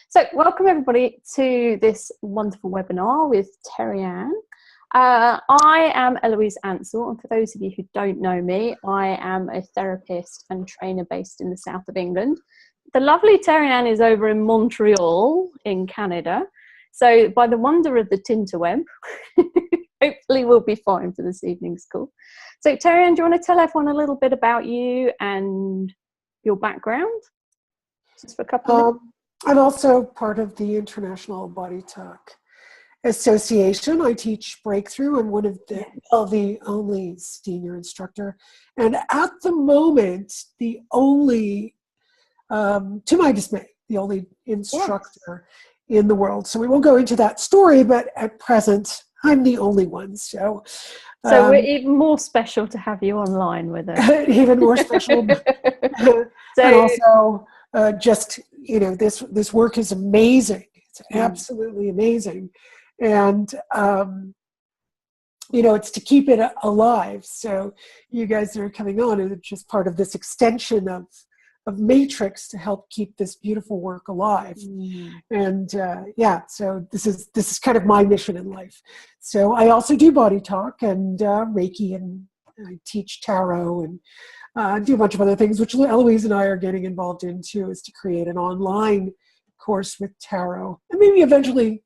So welcome everybody to this wonderful webinar with Terryann. I am Eloise Ansell, and for those of you who don't know me, I am a therapist and trainer based in the south of England. The lovely Terryann is over in Montreal in Canada. So by the wonder of the tinterweb, hopefully we'll be fine for this evening's call. So Terryann, do you want to tell everyone a little bit about you and your background? Just for a couple of minutes. I'm also part of the International BodyTalk Association. I teach BreakThrough. I'm one of the only senior instructor. And at the moment, the only, to my dismay, the only instructor in the world. So we won't go into that story, but at present, I'm the only one. So we're even more special to have you online with us. Even more special. And also, just, you know, this work is amazing. It's absolutely amazing. And, you know, it's to keep it alive. So you guys that are coming on are just part of this extension of Matrix to help keep this beautiful work alive. And so this is kind of my mission in life. So I also do body talk and Reiki, and I teach tarot and do a bunch of other things, which Eloise and I are getting involved in too, is to create an online course with tarot, and maybe eventually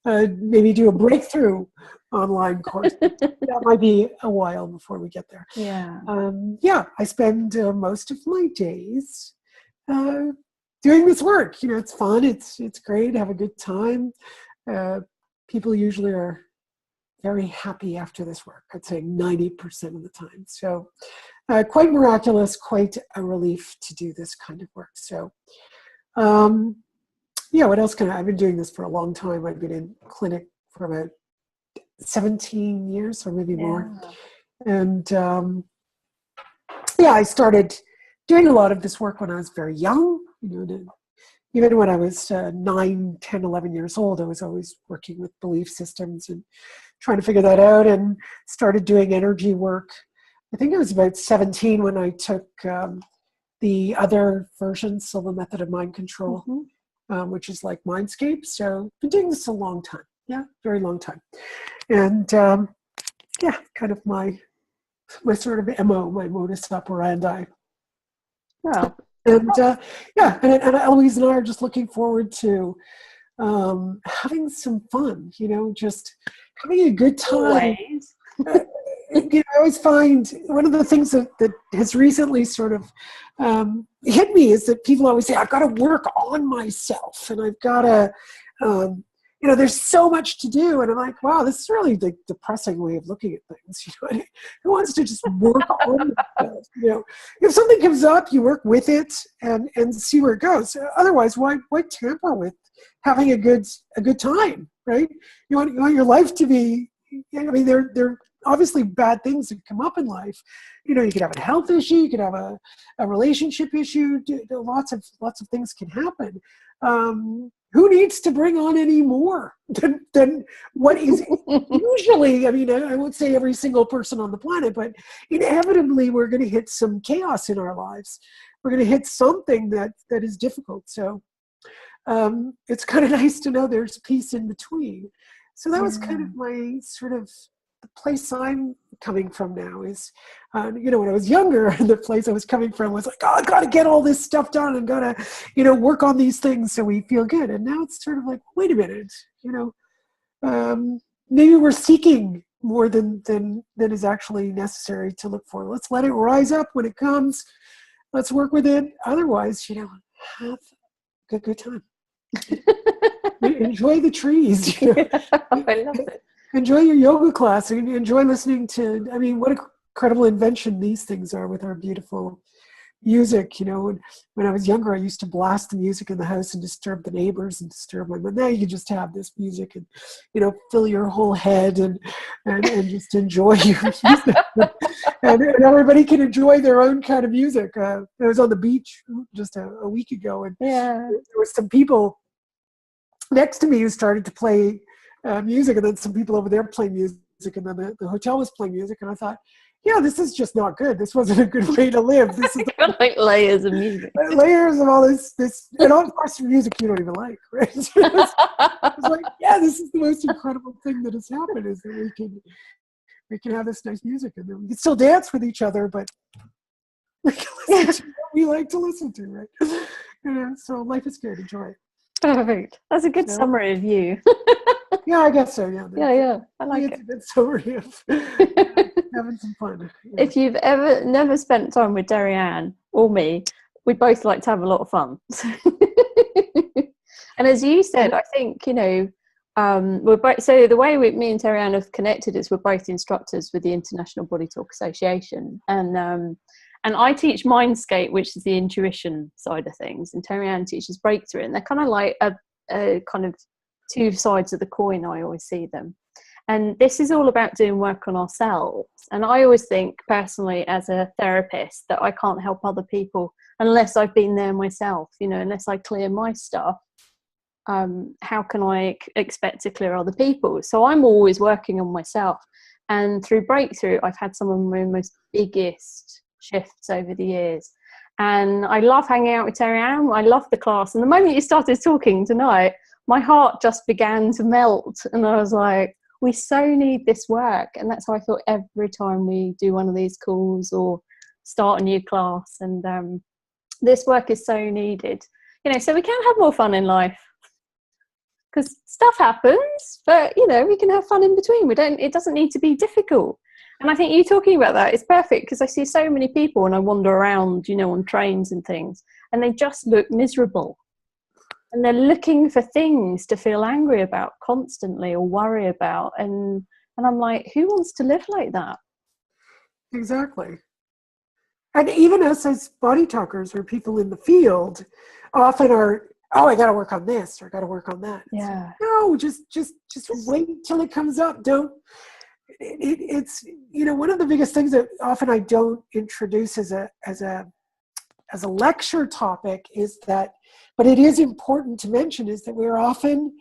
maybe do a breakthrough online course. That might be a while before we get there. I spend most of my days doing this work. You know, it's fun. It's great. Have a good time. People usually are very happy after this work. I'd say 90% of the time. So quite miraculous, quite a relief to do this kind of work. So what else I've been doing this for a long time. I've been in clinic for about 17 years or maybe more. And I started doing a lot of this work when I was very young. You know, even when I was 9, 10, 11 years old, I was always working with belief systems and trying to figure that out, and started doing energy work. I think it was about 17 when I took the other versions of the method of mind control, which is like MindScape. So I've been doing this a long time. Yeah, very long time. And kind of my sort of MO, my modus operandi. Wow. And and Eloise and I are just looking forward to having some fun, you know, just having a good time. You know, I always find one of the things that has recently sort of hit me is that people always say, I've got to work on myself, and I've got to, you know, there's so much to do. And I'm like, wow, this is really the depressing way of looking at things. You know, who wants to just work on themselves? You know, if something comes up, you work with it and see where it goes. Otherwise, why tamper with having a good time, right? You want your life to be, I mean, there obviously bad things that come up in life. You know, you could have a health issue, you could have a relationship issue. Lots of things can happen. Who needs to bring on any more than what is usually? I mean, I won't say every single person on the planet, but inevitably we're going to hit some chaos in our lives. We're going to hit something that is difficult. So it's kind of nice to know there's peace in between. So that was kind of my sort of the place I'm coming from now is, you know, when I was younger, the place I was coming from was like, oh, I got to get all this stuff done and got to, you know, work on these things so we feel good. And now it's sort of like, wait a minute, you know, maybe we're seeking more than is actually necessary to look for. Let's let it rise up when it comes. Let's work with it. Otherwise, you know, have a good time. Enjoy the trees. You know? I love it. Enjoy your yoga class. Enjoy listening to, I mean, what a incredible invention these things are with our beautiful music. You know, when I was younger, I used to blast the music in the house and disturb the neighbors and disturb my mom. Now you can just have this music and, you know, fill your whole head and just enjoy your music. and everybody can enjoy their own kind of music. I was on the beach just a week ago, and there were some people next to me who started to play music, and then some people over there playing music, and then the hotel was playing music, and I thought, yeah, this is just not good. This wasn't a good way to live. This is Got like layers of music. Layers of all this, and of course music you don't even like, right? It's like, yeah, this is the most incredible thing that has happened, is that we can have this nice music, and then we can still dance with each other, but we can listen to what we like to listen to, right? So life is good. Enjoy it. Perfect. That's a good summary of you. Yeah, I guess so. Yeah. Yeah. I like it's it. a good summary of having some fun. Yeah. If you've ever never spent time with Terryann or me, we both like to have a lot of fun. And as you said, I think, we're both, so the way me and Terryann have connected is we're both instructors with the International BodyTalk Association, and I teach MindScape, which is the intuition side of things, and Terryann teaches BreakThrough, and they're kind of like a kind of two sides of the coin. I always see them. And this is all about doing work on ourselves. And I always think personally as a therapist that I can't help other people unless I've been there myself, unless I clear my stuff. How can I expect to clear other people? So I'm always working on myself. And through BreakThrough, I've had some of my most biggest shifts over the years. And I love hanging out with Terryann. I love the class. And the moment you started talking tonight, my heart just began to melt. And I was like, we so need this work. And that's how I feel every time we do one of these calls or start a new class. And this work is so needed, so we can have more fun in life, because stuff happens, but we can have fun in between. It doesn't need to be difficult. And I think you talking about that is perfect, because I see so many people when I wander around, on trains and things, and they just look miserable. And they're looking for things to feel angry about constantly or worry about. And I'm like, who wants to live like that? Exactly. And even us as body talkers or people in the field often are, oh, I got to work on this or I got to work on that. Yeah. No, just wait until it comes up. Don't. It's one of the biggest things that often I don't introduce as a lecture topic is that, but it is important to mention, is that we're often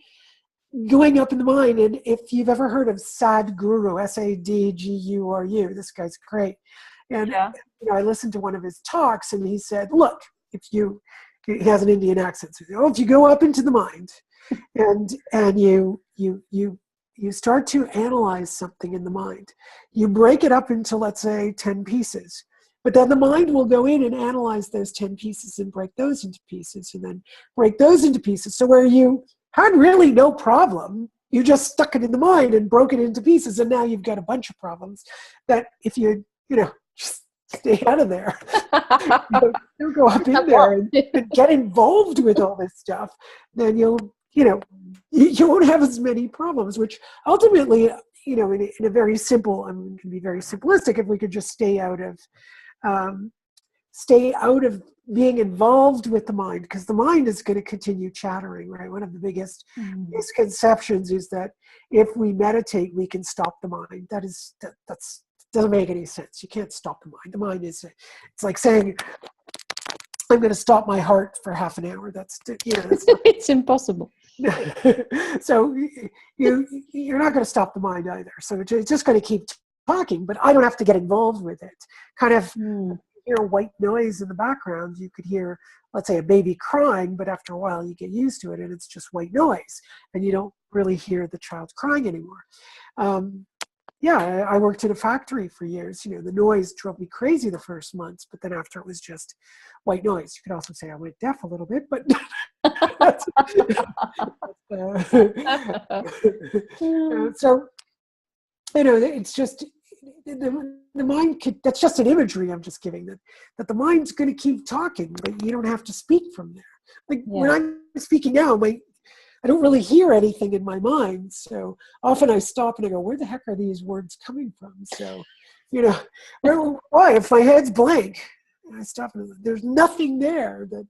going up in the mind. And if you've ever heard of Sadhguru, Sadguru, this guy's great. And I listened to one of his talks, and he said, look, he has an Indian accent. So if you go up into the mind and you start to analyze something in the mind, you break it up into, let's say, 10 pieces. But then the mind will go in and analyze those 10 pieces and break those into pieces and then break those into pieces. So where you had really no problem, you just stuck it in the mind and broke it into pieces. And now you've got a bunch of problems that if you just stay out of there, you go up in there and get involved with all this stuff, then you won't have as many problems, which ultimately, in a very simple, it can be very simplistic if we could just stay out of being involved with the mind, because the mind is going to continue chattering, right? One of the biggest misconceptions is that if we meditate, we can stop the mind. That's doesn't make any sense. You can't stop the mind. The mind is, it's like saying, I'm going to stop my heart for half an hour. That's it's impossible. So you're not going to stop the mind either. So it's just going to keep talking, but I don't have to get involved with it. Kind of hear white noise in the background. You could hear, let's say, a baby crying, but after a while you get used to it and it's just white noise and you don't really hear the child crying anymore. I worked in a factory for years. The noise drove me crazy the first months, but then after it was just white noise. You could also say I went deaf a little bit, but so, it's just the mind could, that's just an imagery I'm just giving, that the mind's going to keep talking, but you don't have to speak from there. Like when I'm speaking now, I don't really hear anything in my mind. So often I stop and I go, where the heck are these words coming from? So, why? If my head's blank, I stop and there's nothing there that,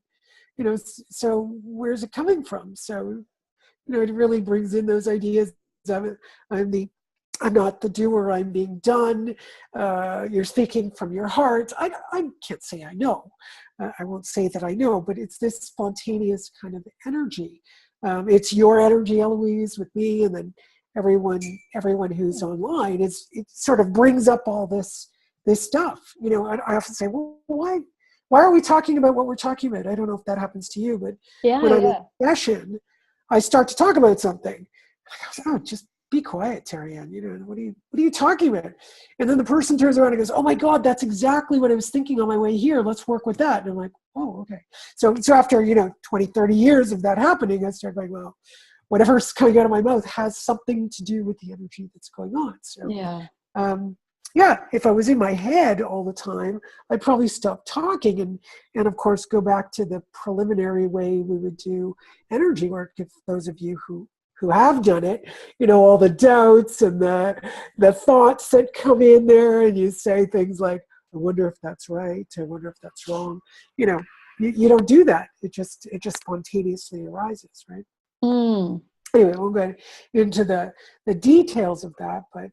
so where's it coming from? So, it really brings in those ideas of I'm not the doer, I'm being done. You're speaking from your heart. I can't say I know. I won't say that I know, but it's this spontaneous kind of energy. It's your energy, Eloise, with me, and then everyone who's online. It sort of brings up all this this stuff. You know, I often say, well, why are we talking about what we're talking about? I don't know if that happens to you, but when I'm in a session, I start to talk about something. I go, oh, just be quiet, Terryann. You know, what are you talking about? And then the person turns around and goes, oh my God, that's exactly what I was thinking on my way here. Let's work with that. And I'm like, oh, okay. So after, 20, 30 years of that happening, I started going, well, whatever's coming out of my mouth has something to do with the energy that's going on. So if I was in my head all the time, I'd probably stop talking and of course go back to the preliminary way we would do energy work. If those of you who have done it, all the doubts and the thoughts that come in there, and you say things like, I wonder if that's right, I wonder if that's wrong. You don't do that. It just spontaneously arises, right? Anyway, we'll go into the details of that, but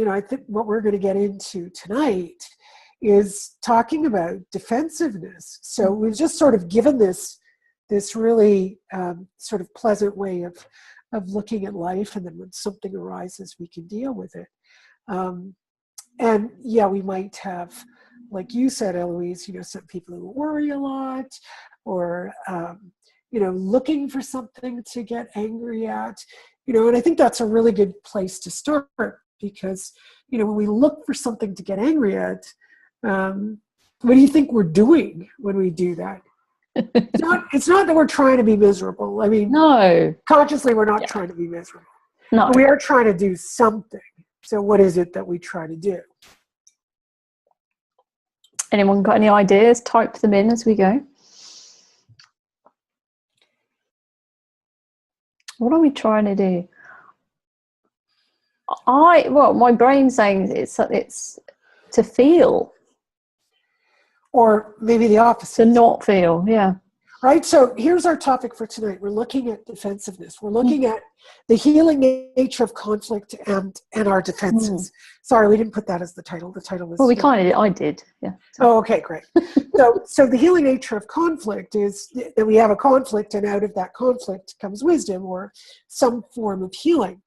I think what we're going to get into tonight is talking about defensiveness. So we've just sort of given this really sort of pleasant way of looking at life, and then when something arises, we can deal with it. And we might have, like you said, Eloise, some people who worry a lot, or looking for something to get angry at, and I think that's a really good place to start, because, when we look for something to get angry at, what do you think we're doing when we do that? It's not that we're trying to be miserable. I mean, no, consciously we're not trying to be miserable. No, but we are trying to do something. So what is it that we try to do? Anyone got any ideas? Type them in as we go. What are we trying to do? My brain's saying it's to feel. Or maybe the opposite. To not feel, yeah. Right? So here's our topic for tonight. We're looking at defensiveness. We're looking at the healing nature of conflict and our defenses. Sorry, we didn't put that as the title. The title was... Well, I did, yeah. Oh, okay, great. So the healing nature of conflict is that we have a conflict, and out of that conflict comes wisdom or some form of healing.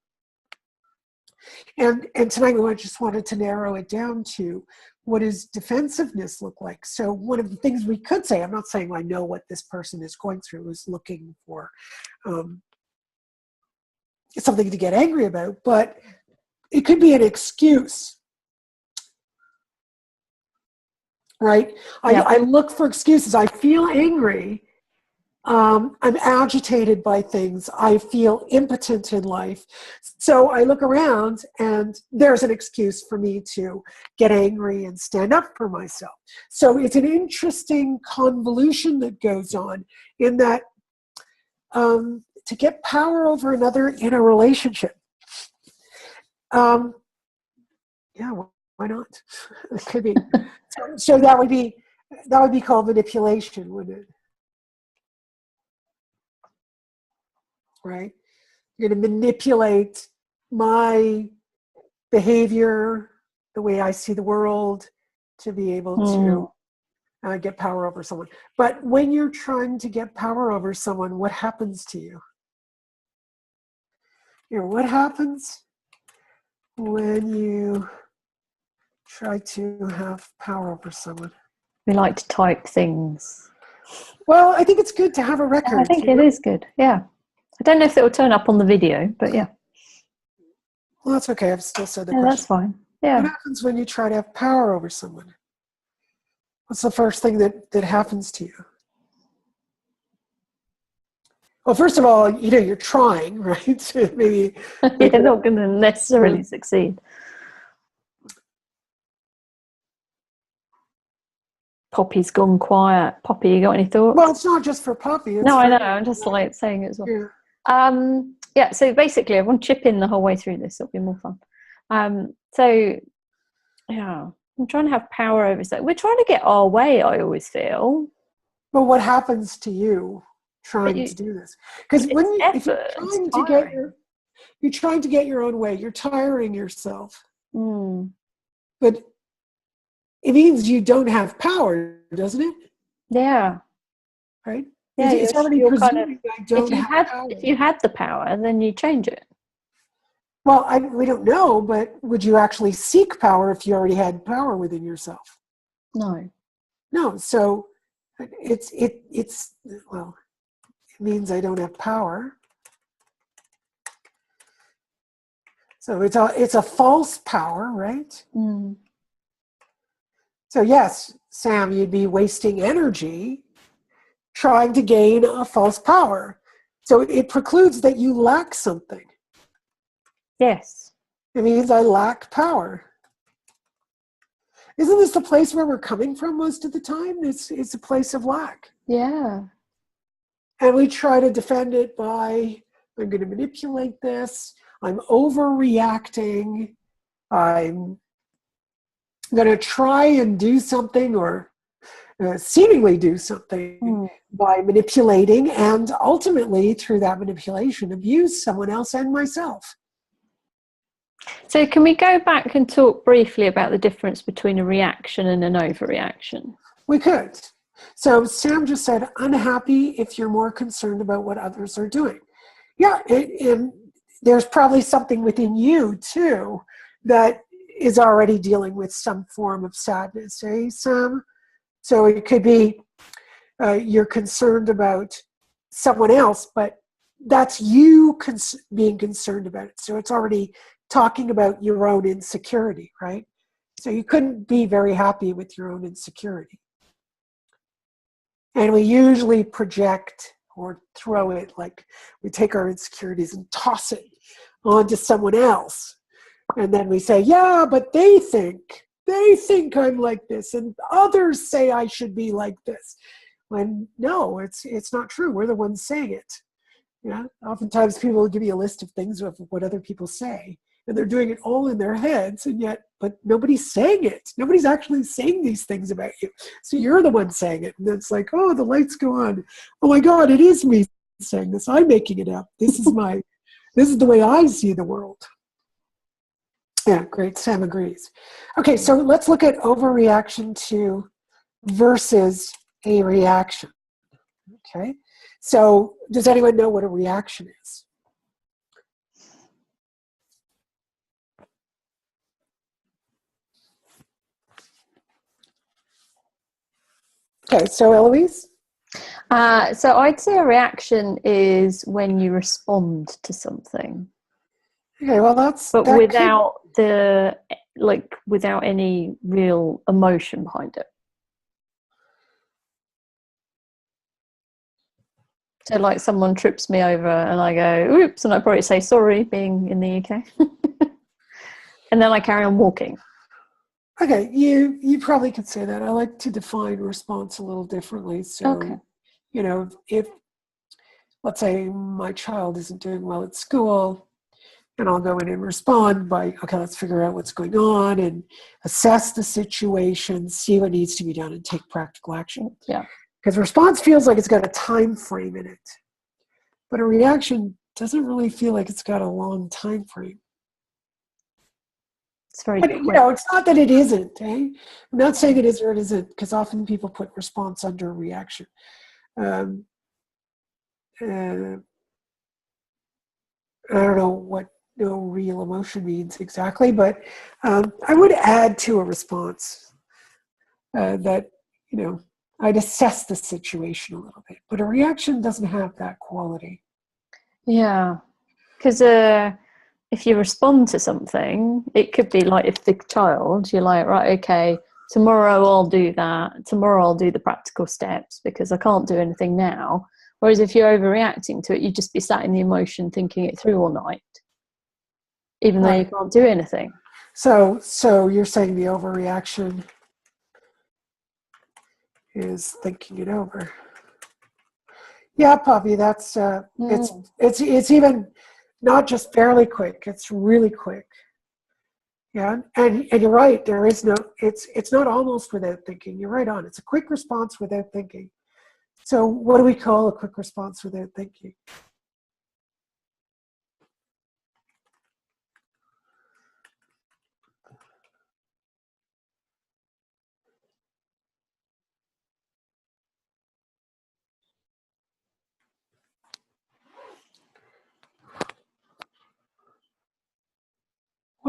And tonight we just wanted to narrow it down to, what does defensiveness look like? So one of the things we could say, I'm not saying I know what this person is going through, is looking for something to get angry about, but it could be an excuse, right? Yeah. I look for excuses. I feel angry. I'm agitated by things. I feel impotent in life. So I look around and there's an excuse for me to get angry and stand up for myself. So it's an interesting convolution that goes on in that to get power over another in a relationship. Why not? It could be. So that would be called manipulation, wouldn't it? Right? You're going to manipulate my behavior, the way I see the world, to be able to get power over someone. But when you're trying to get power over someone, what happens to you? What happens when you try to have power over someone? We like to type things. Well, I think it's good to have a record. I think it is good, yeah. I don't know if it will turn up on the video, but yeah. Well, that's okay. I've still said the question. That's fine. Yeah. What happens when you try to have power over someone? What's the first thing that happens to you? Well, first of all, you're trying, right? Maybe you're not going to necessarily succeed. Poppy's gone quiet. Poppy, you got any thoughts? Well, it's not just for Poppy. No, I know. I'm just saying it as well. Yeah. So basically, I want to chip in the whole way through this. It'll be more fun. I'm trying to have power over stuff. We're trying to get our way, I always feel. But what happens to you trying to do this? Because if you're trying to get your own way, you're tiring yourself. But it means you don't have power, doesn't it? Yeah. Right? Yeah, it's already presuming I don't have power. If you had the power, then you change it. Well, we don't know, but would you actually seek power if you already had power within yourself? No. No. So well, it means I don't have power. So it's a false power, right? Mm. So yes, Sam, you'd be wasting energy trying to gain a false power. So it precludes that you lack something. Yes. It means I lack power. Isn't this the place where we're coming from most of the time? It's a place of lack. Yeah. And we try to defend it by, I'm going to manipulate this. I'm overreacting. I'm going to try and do something, or seemingly do something by manipulating, and ultimately through that manipulation abuse someone else and myself. So can we go back and talk briefly about the difference between a reaction and an overreaction? We could. So Sam just said, unhappy if you're more concerned about what others are doing. Yeah, and there's probably something within you too that is already dealing with some form of sadness, eh, Sam? So it could be you're concerned about someone else, but that's you being concerned about it. So it's already talking about your own insecurity, right? So you couldn't be very happy with your own insecurity. And we usually project or throw it, like we take our insecurities and toss it onto someone else. And then we say, yeah, but they think I'm like this, and others say I should be like this. When no, it's not true. We're the ones saying it. Yeah. Oftentimes people will give you a list of things of what other people say, and they're doing it all in their heads, and yet, but nobody's saying it. Nobody's actually saying these things about you. So you're the one saying it. And it's like, oh, the lights go on. Oh my God, it is me saying this. I'm making it up. This is the way I see the world. Yeah, great. Sam agrees. Okay, so let's look at overreaction to versus a reaction. Okay, so does anyone know what a reaction is? Okay, so Eloise? So I'd say a reaction is when you respond to something. Okay, well but without any real emotion behind it. So like someone trips me over and I go, oops, and I probably say sorry, being in the UK. And then I carry on walking. Okay, you probably could say that. I like to define response a little differently. So, okay. You know, if let's say my child isn't doing well at school, and I'll go in and respond by, okay, let's figure out what's going on and assess the situation, see what needs to be done, and take practical action. Yeah. Because response feels like it's got a time frame in it. But a reaction doesn't really feel like it's got a long time frame. It's very But, it's not that it isn't, eh? I'm not saying it is or it isn't, because often people put response under reaction. I don't know what no real emotion means exactly, but I would add to a response that, I'd assess the situation a little bit. But a reaction doesn't have that quality. Yeah, because if you respond to something, it could be like if the child, you're like, right, okay, tomorrow I'll do that. Tomorrow I'll do the practical steps because I can't do anything now. Whereas if you're overreacting to it, you'd just be sat in the emotion thinking it through all night, even though you can't do anything. So you're saying the overreaction is thinking it over. Yeah, Poppy, that's it's even not just fairly quick, it's really quick. Yeah, and you're right, there is no, it's not almost without thinking. You're right on. It's a quick response without thinking. So what do we call a quick response without thinking?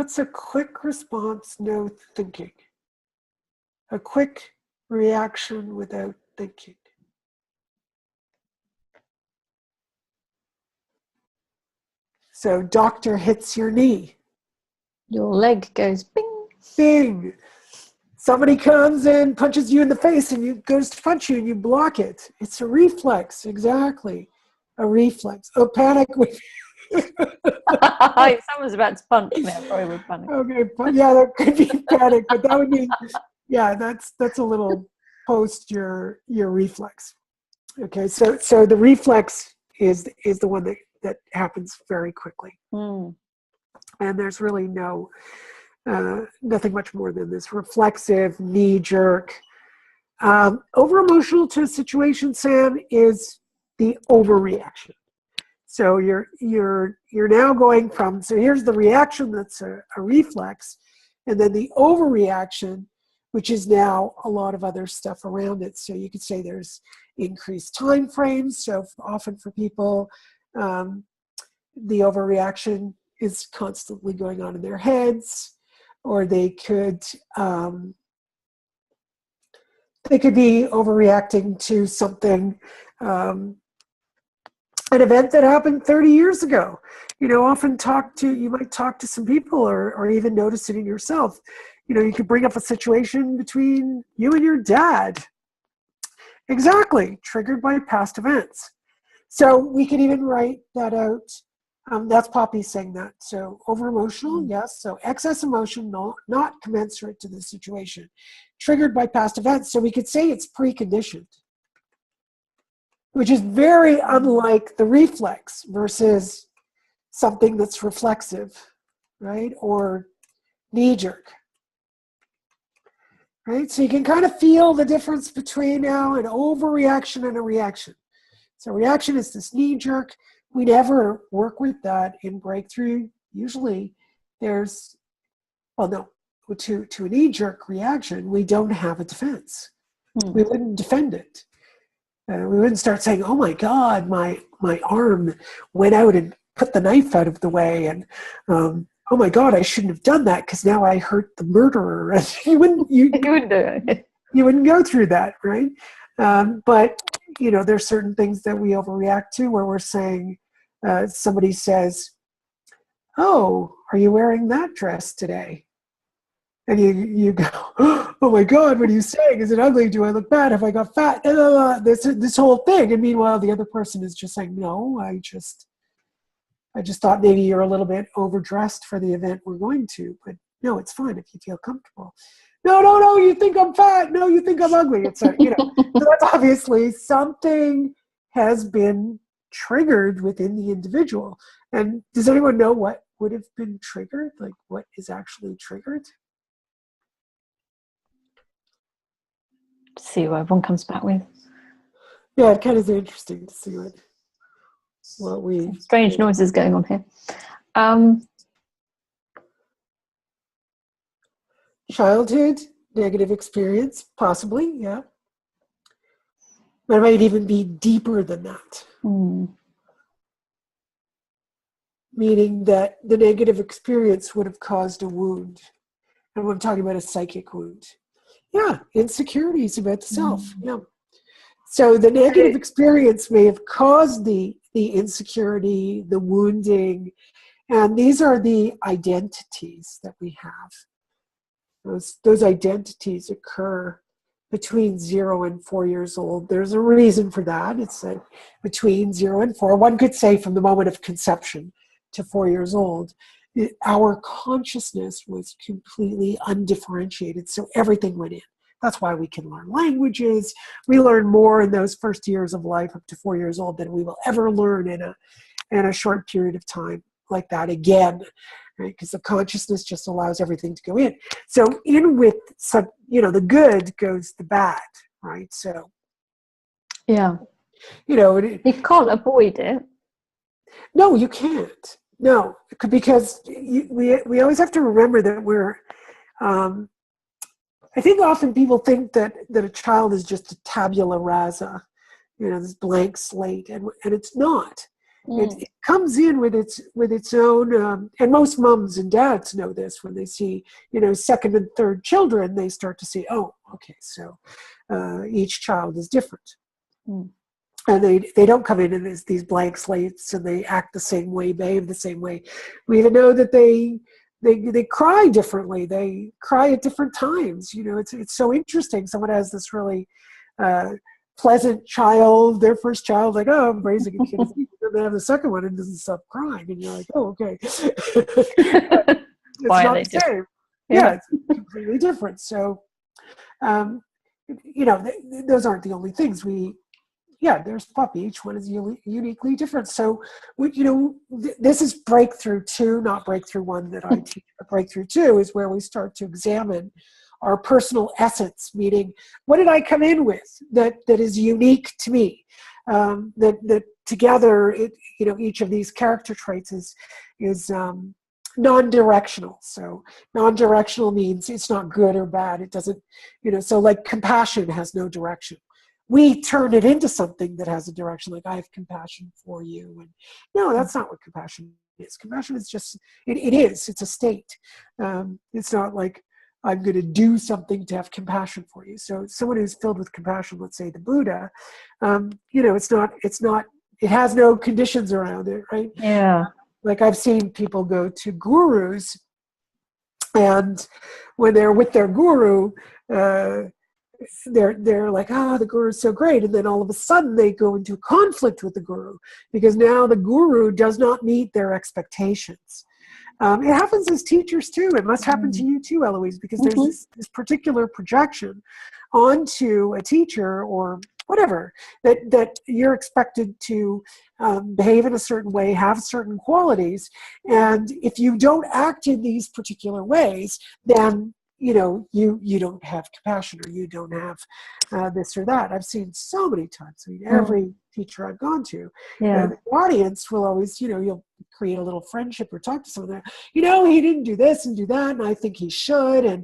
What's a quick response, no thinking? A quick reaction without thinking. So doctor hits your knee. Your leg goes bing. Bing. Somebody comes and punches you in the face and you goes to punch you and you block it. It's a reflex, exactly. A reflex. Oh, panic. Someone's about to punch me. I probably would panic. Okay, yeah, that could be panic, but that would be, yeah, that's a little post your reflex. Okay, so the reflex is the one that happens very quickly, and there's really nothing much more than this reflexive knee jerk. Over emotional to a situation, Sam, is the overreaction. So you're now going from, so here's the reaction that's a reflex, and then the overreaction, which is now a lot of other stuff around it. So you could say there's increased time frames. So often for people, the overreaction is constantly going on in their heads, or they could be overreacting to something, an event that happened 30 years ago. You know, often you might talk to some people or even notice it in yourself. You know, you could bring up a situation between you and your dad. Exactly, triggered by past events. So we could even write that out. That's Poppy saying that. So over emotional, yes. So excess emotion, not commensurate to the situation. Triggered by past events. So we could say it's preconditioned, which is very unlike the reflex versus something that's reflexive, right? Or knee-jerk, right? So you can kind of feel the difference between now an overreaction and a reaction. So reaction is this knee-jerk. We never work with that in breakthrough. Usually there's, well, no, to a knee-jerk reaction, we don't have a defense. We wouldn't defend it. We wouldn't start saying, oh my God, my arm went out and put the knife out of the way. And oh my God, I shouldn't have done that because now I hurt the murderer. You wouldn't do it. You wouldn't go through that, right? But, you know, there's certain things that we overreact to where we're saying, somebody says, oh, are you wearing that dress today? And you go, oh my God, what are you saying? Is it ugly? Do I look bad? Have I got fat? This whole thing. And meanwhile, the other person is just saying, no, I just thought maybe you're a little bit overdressed for the event we're going to. But no, it's fine if you feel comfortable. No, you think I'm fat. No, you think I'm ugly. It's so that's obviously something has been triggered within the individual. And does anyone know what would have been triggered? Like what is actually triggered? See what everyone comes back with. Yeah, it kind of is interesting to see what we... Some strange noises going on here. Childhood, negative experience, possibly, yeah. But it might even be deeper than that. Meaning that the negative experience would have caused a wound. And I'm talking about a psychic wound. Yeah, insecurities about the self. Yeah. So the negative experience may have caused the insecurity, the wounding, and these are the identities that we have. Those identities occur between 0 and 4 years old. There's a reason for that. It's between 0 and 4. One could say from the moment of conception to 4 years old, our consciousness was completely undifferentiated, so everything went in. That's why we can learn languages. We learn more in those first years of life up to 4 years old than we will ever learn in a short period of time like that again, right? Because the consciousness just allows everything to go in. So in with some, the good goes the bad, right? So yeah, you can't avoid it. No, you can't. No, because we always have to remember that we're. I think often people think that a child is just a tabula rasa, this blank slate, and it's not. It comes in with its own, and most moms and dads know this when they see, second and third children, they start to see, oh, okay, so each child is different. And they don't come in as these blank slates and they act the same way, behave the same way. We even know that they cry differently. They cry at different times. It's so interesting. Someone has this really pleasant child, their first child, like, oh, I'm raising a kid. And they have the second one and doesn't stop crying. And you're like, oh, okay. It's not the same. Yeah, it's completely different. So, those aren't the only things. There's puppy. Each one is uniquely different. So, this is breakthrough 2, not breakthrough 1 that I teach. But breakthrough 2 is where we start to examine our personal essence, meaning what did I come in with that is unique to me? That together, each of these character traits is non-directional. So non-directional means it's not good or bad. It doesn't, so like compassion has no direction. We turn it into something that has a direction, like I have compassion for you. And no, that's not what compassion is. Compassion is just, it's a state. It's not like I'm going to do something to have compassion for you. So someone who's filled with compassion, let's say the Buddha, it has no conditions around it, right? Yeah. Like I've seen people go to gurus, and when they're with their guru, they're like, oh, the guru is so great. And then all of a sudden they go into conflict with the guru because now the guru does not meet their expectations. It happens as teachers too. It must happen to you too, Eloise, because there's this particular projection onto a teacher or whatever that you're expected to behave in a certain way, have certain qualities. And if you don't act in these particular ways, then you don't have compassion, or you don't have this or that. I've seen so many times. I mean, every teacher I've gone to, the audience will always, you'll create a little friendship or talk to someone. He didn't do this and do that, and I think he should. And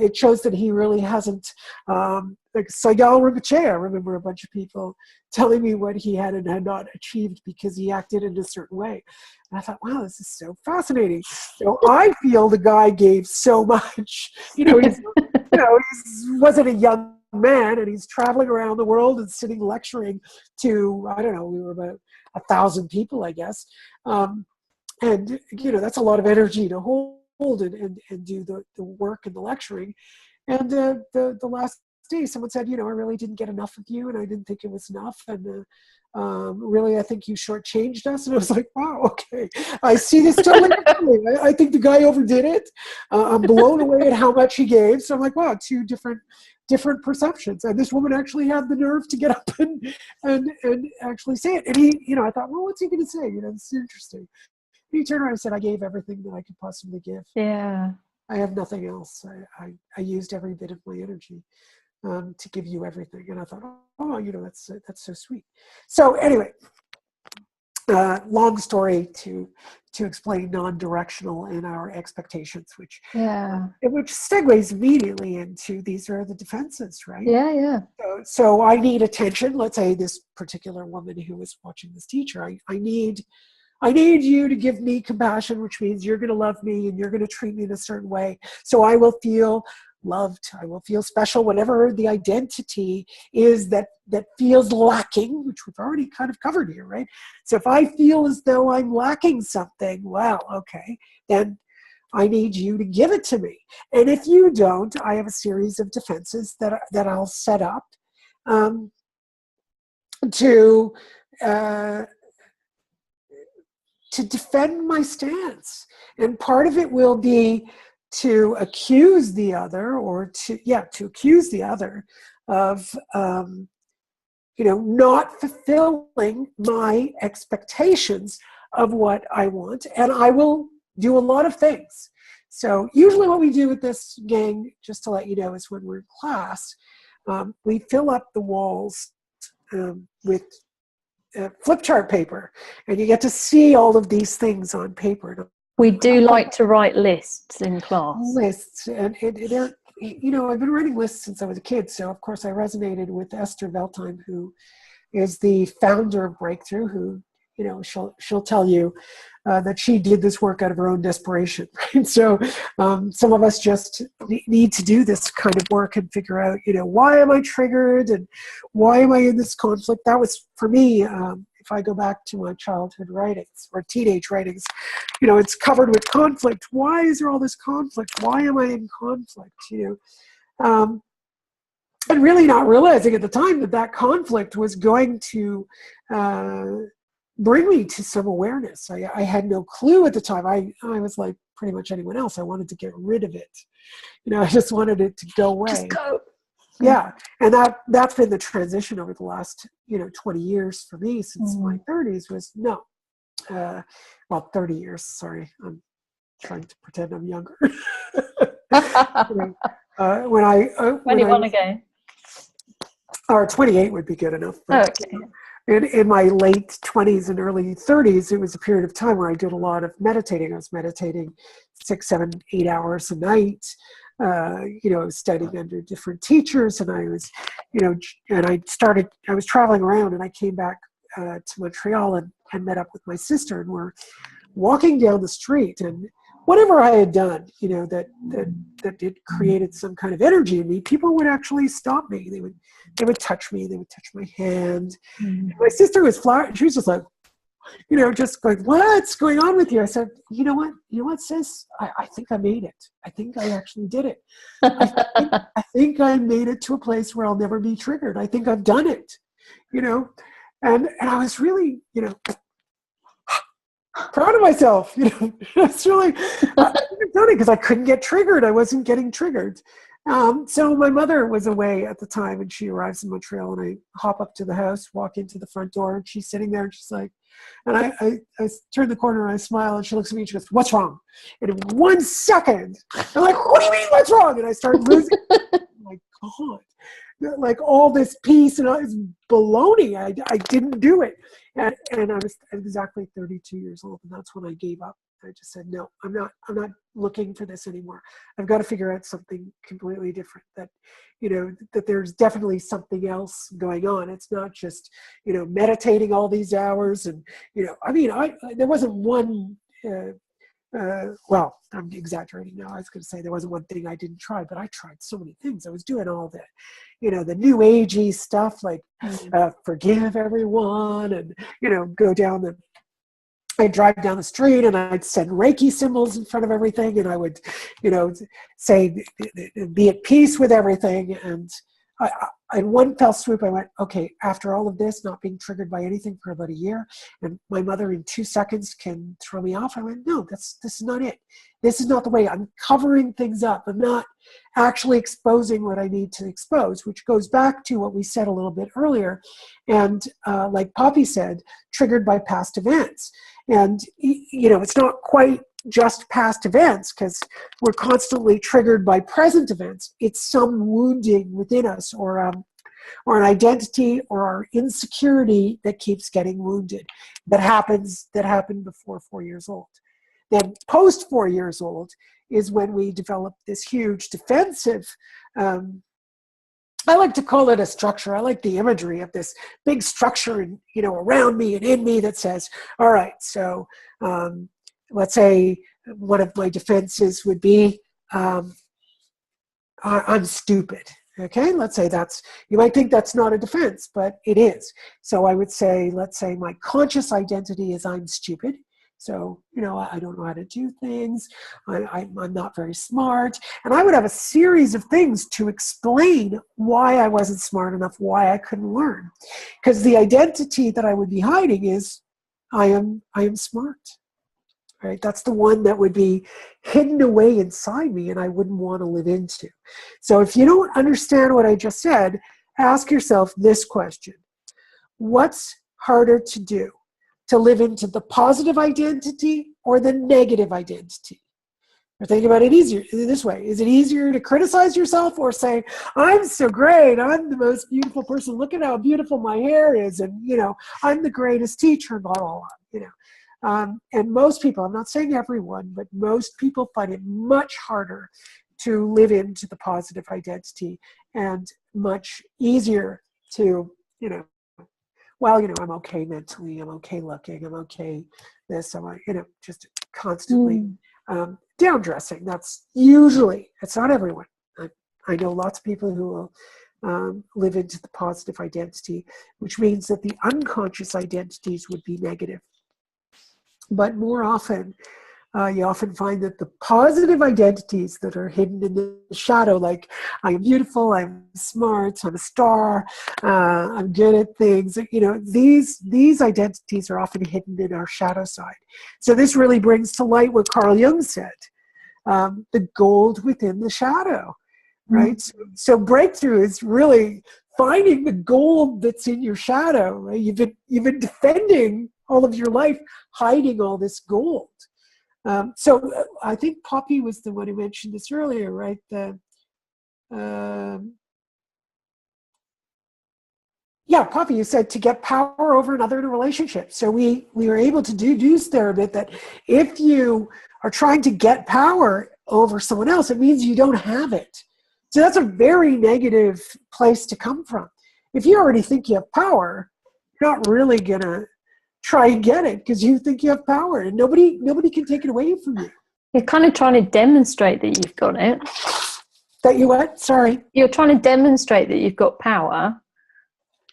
it shows that he really hasn't. Like Sayal Rinpoche, I remember a bunch of people telling me what he had and had not achieved because he acted in a certain way. And I thought, wow, this is so fascinating. So I feel the guy gave so much. He wasn't a young man, and he's traveling around the world and sitting lecturing to, I don't know, we were about 1,000 people, I guess. And that's a lot of energy to hold and do the work and the lecturing. And the last day, someone said, I really didn't get enough of you, and I didn't think it was enough, and really, I think you shortchanged us. And I was like, wow, okay, I see this totally differently. I think the guy overdid it. I'm blown away at how much he gave. So I'm like, wow, two different perceptions. And this woman actually had the nerve to get up and actually say it. And he, I thought, well, what's he going to say? This is interesting. And he turned around and said, I gave everything that I could possibly give. Yeah. I have nothing else. I used every bit of my energy to give you everything. And I thought, oh, that's so sweet. So anyway, long story to explain non-directional and our expectations, which segues immediately into these are the defenses, right? Yeah. So I need attention. Let's say this particular woman who was watching this teacher, I need you to give me compassion, which means you're going to love me and you're going to treat me in a certain way. So I will feel loved. I will feel special, whatever the identity is that feels lacking, which we've already kind of covered here, right? So if I feel as though I'm lacking something, well, okay, then I need you to give it to me. And if you don't, I have a series of defenses that I'll set up to defend my stance. And part of it will be to accuse the other, or to accuse the other of, not fulfilling my expectations of what I want. And I will do a lot of things. So usually what we do with this gang, just to let you know, is when we're in class, we fill up the walls with flip chart paper, and you get to see all of these things on paper. We do like to write lists in class. Lists, and they're, I've been writing lists since I was a kid, so of course I resonated with Esther Veltheim, who is the founder of BreakThrough, who she'll tell you that she did this work out of her own desperation. Right? So some of us just need to do this kind of work and figure out, why am I triggered and why am I in this conflict? That was, for me, if I go back to my childhood writings or teenage writings, it's covered with conflict. Why is there all this conflict? Why am I in conflict? And really not realizing at the time that conflict was going to bring me to some awareness. I had no clue at the time. I was like pretty much anyone else. I wanted to get rid of it. I just wanted it to go away. Just go. Yeah, and that's been the transition over the last 20 years for me since my 30s was no. 30 years. Sorry, I'm trying to pretend I'm younger. When I 21 again. Or 28 would be good enough. But, okay. In my late 20s and early 30s, it was a period of time where I did a lot of meditating. I was meditating 6, 7, 8 hours a night. I was studying under different teachers, and I was, and I was traveling around, and I came back to Montreal and met up with my sister, and we're walking down the street, and whatever I had done, that it created some kind of energy in me, people would actually stop me. They would touch me. They would touch my hand. Mm-hmm. My sister was she was just like, just going, what's going on with you? I said, you know what, sis? I think I made it. I think I actually did it. I think I made it to a place where I'll never be triggered. I think I've done it, and I was really, proud of myself. It's really, I think I've done it because I couldn't get triggered. I wasn't getting triggered. So my mother was away at the time, and she arrives in Montreal, and I hop up to the house, walk into the front door, and she's sitting there, and she's like, and I turn the corner, and I smile, and she looks at me, and she goes, what's wrong? And in 1 second, I'm like, what do you mean, what's wrong? And I start losing. Oh my God. Like all this peace and all this baloney. I didn't do it. And I was exactly 32 years old, and that's when I gave up. I just said, no, I'm not looking for this anymore. I've got to figure out something completely different, that there's definitely something else going on. It's not just, meditating all these hours. And, there wasn't one, well, I'm exaggerating now. I was going to say there wasn't one thing I didn't try, but I tried so many things. I was doing all the, the new agey stuff, like forgive everyone, and, I'd drive down the street and I'd send Reiki symbols in front of everything, and I would, say, be at peace with everything. And in one fell swoop, I went, okay, after all of this, not being triggered by anything for about a year, and my mother in 2 seconds can throw me off. I went, no, this is not it. This is not the way. I'm covering things up. I'm not actually exposing what I need to expose, which goes back to what we said a little bit earlier. And like Poppy said, triggered by past events. And, it's not quite just past events, because we're constantly triggered by present events. It's some wounding within us, or an identity or our insecurity that keeps getting wounded, that happened before 4 years old. Then post 4 years old is when we develop this huge defensive, I like to call it a structure. I like the imagery of this big structure, around me and in me that says, all right, so let's say one of my defenses would be, I'm stupid. Okay, let's say you might think that's not a defense, but it is. So I would say, let's say my conscious identity is I'm stupid. So, I don't know how to do things. I'm not very smart. And I would have a series of things to explain why I wasn't smart enough, why I couldn't learn. Because the identity that I would be hiding is I am smart. Right? That's the one that would be hidden away inside me and I wouldn't want to live into. So if you don't understand what I just said, ask yourself this question. What's harder to do? To live into the positive identity or the negative identity? Or think about it easier this way. Is it easier to criticize yourself or say, I'm so great, I'm the most beautiful person, look at how beautiful my hair is, and I'm the greatest teacher, blah, blah, blah, and most people, I'm not saying everyone, but most people find it much harder to live into the positive identity and much easier to, well, I'm okay mentally, I'm okay looking, I'm okay this, I'm, just constantly down dressing. That's usually, it's not everyone. I know lots of people who will live into the positive identity, which means that the unconscious identities would be negative. But more often, you often find that the positive identities that are hidden in the shadow, like I am beautiful, I'm smart, I'm a star, I'm good at things, these identities are often hidden in our shadow side. So this really brings to light what Carl Jung said, the gold within the shadow, right? So breakthrough is really finding the gold that's in your shadow, right? You've been defending all of your life, hiding all this gold. So I think Poppy was the one who mentioned this earlier, right? Poppy, you said to get power over another in a relationship. So we were able to deduce there a bit that if you are trying to get power over someone else, it means you don't have it. So that's a very negative place to come from. If you already think you have power, you're not really going to try and get it because you think you have power, and nobody can take it away from you. You're kind of trying to demonstrate that you've got it. That you what? Sorry. You're trying to demonstrate that you've got power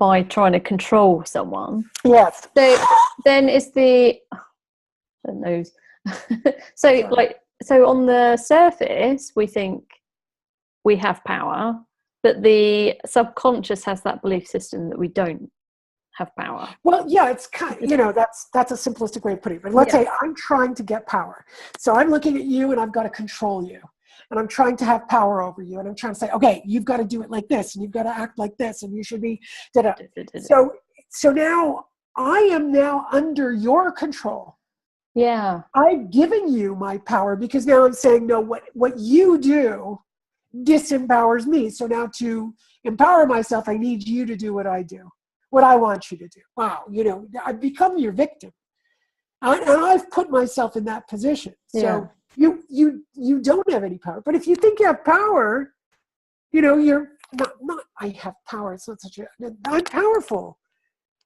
by trying to control someone. Yes. So then it's the nose. So on the surface, we think we have power, but the subconscious has that belief system that we don't have power. Well, yeah, it's kind of, that's a simplistic way of putting it. But let's say I'm trying to get power. So I'm looking at you and I've got to control you. And I'm trying to have power over you. And I'm trying to say, okay, you've got to do it like this. And you've got to act like this. And you should be da-da. So now I am now under your control. Yeah. I've given you my power because now I'm saying, no, what you do disempowers me. So now to empower myself, I need you to do what I do. What I want you to do. Wow, I've become your victim. And I've put myself in that position. So you don't have any power. But if you think you have power, you're not I have power. It's not such a, I'm powerful.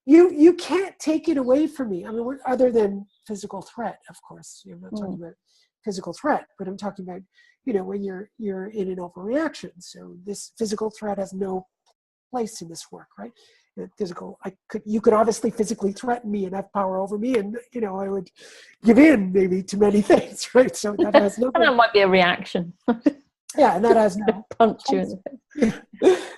You can't take it away from me. I mean, other than physical threat, of course. I'm not talking about physical threat, but I'm talking about, when you're in an overreaction. So this physical threat has no place in this work, right? You could obviously physically threaten me and have power over me, and I would give in maybe to many things, right? So that has nothing. That might be a reaction. Yeah, and that has no punch you in the face.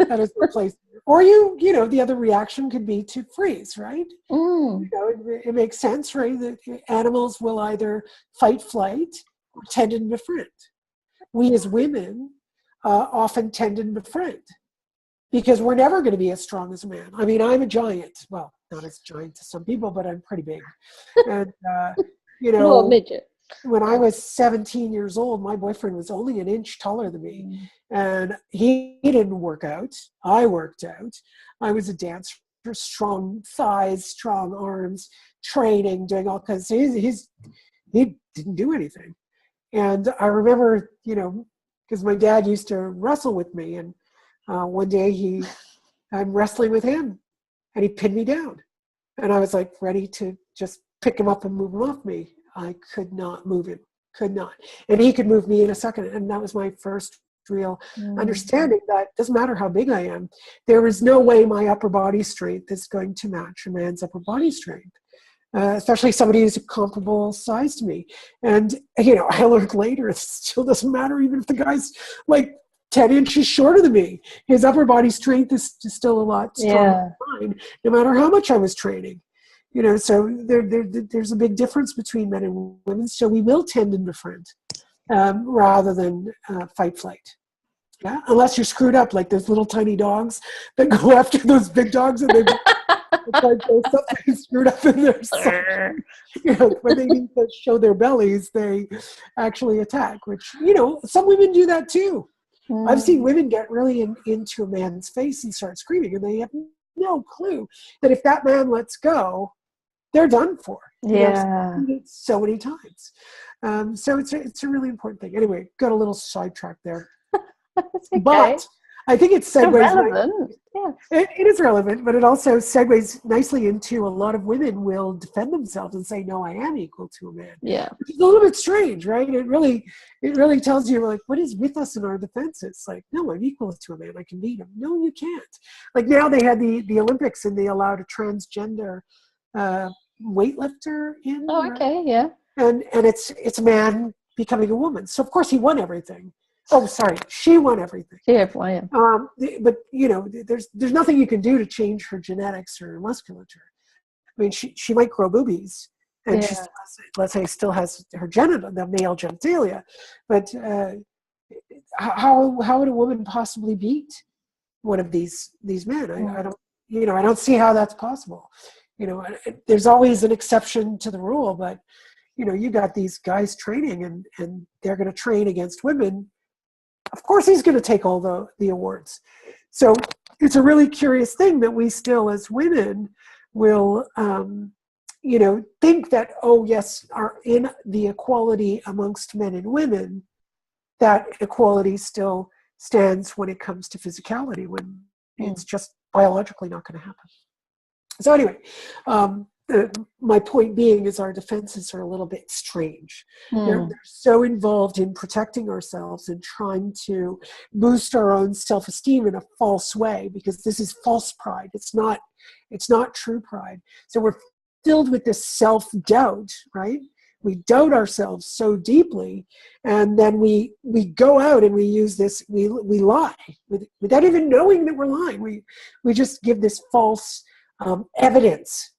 That has no place. Or the other reaction could be to freeze, right? It makes sense, right? That animals will either fight, flight, or tend and befriend. We as women often tend and befriend. Because we're never going to be as strong as a man. I mean, I'm a giant. Well, not as giant to some people, but I'm pretty big. And, Not a midget. When I was 17 years old, my boyfriend was only an inch taller than me. And he didn't work out. I worked out. I was a dancer, strong thighs, strong arms, training, doing all kinds of things. He didn't do anything. And I remember, because my dad used to wrestle with me, and one day I'm wrestling with him and he pinned me down, and I was like ready to just pick him up and move him off me. I could not move him, could not. And he could move me in a second. And that was my first real understanding that doesn't matter how big I am. There is no way my upper body strength is going to match a man's upper body strength. Especially somebody who's a comparable size to me. And, I learned later, it still doesn't matter even if the guy's like 10 inches shorter than me. His upper body strength is still a lot stronger than mine, no matter how much I was training. So there's a big difference between men and women. So we will tend and befriend rather than fight, flight. Yeah, unless you're screwed up like those little tiny dogs that go after those big dogs, and they're screwed up in their side. When they need to show their bellies, they actually attack. Which some women do that too. I've seen women get really into a man's face and start screaming, and they have no clue that if that man lets go, they're done for. Yeah. So many times. So it's a really important thing. Anyway, got a little sidetracked there. Okay. But I think it segues. Relevant. Yeah. It is relevant, but it also segues nicely into a lot of women will defend themselves and say, "No, I am equal to a man." Yeah. Which is a little bit strange, right? It really tells you, like, what is with us in our defenses? Like, no, I'm equal to a man. I can beat him. No, you can't. Like now they had the Olympics and they allowed a transgender weightlifter in. Oh, okay, right? yeah. And it's a man becoming a woman. So of course he won everything. Oh, sorry, she won everything. Yeah, yeah. But there's nothing you can do to change her genetics or musculature. I mean, she might grow boobies, and she still has, let's say, still has her the male genitalia. But how would a woman possibly beat one of these men? I don't see how that's possible. There's always an exception to the rule, but you got these guys training, and they're going to train against women. Of course he's going to take all the awards. So it's a really curious thing that we still, as women, will, think that, oh, yes, are in the equality amongst men and women, that equality still stands when it comes to physicality, when it's just biologically not going to happen. So anyway, my point being is our defenses are a little bit strange. They're so involved in protecting ourselves and trying to boost our own self-esteem in a false way, because this is false pride. It's not true pride. So we're filled with this self-doubt, right? We doubt ourselves so deeply, and then we go out and we use this, we lie without even knowing that we're lying. We just give this false evidence.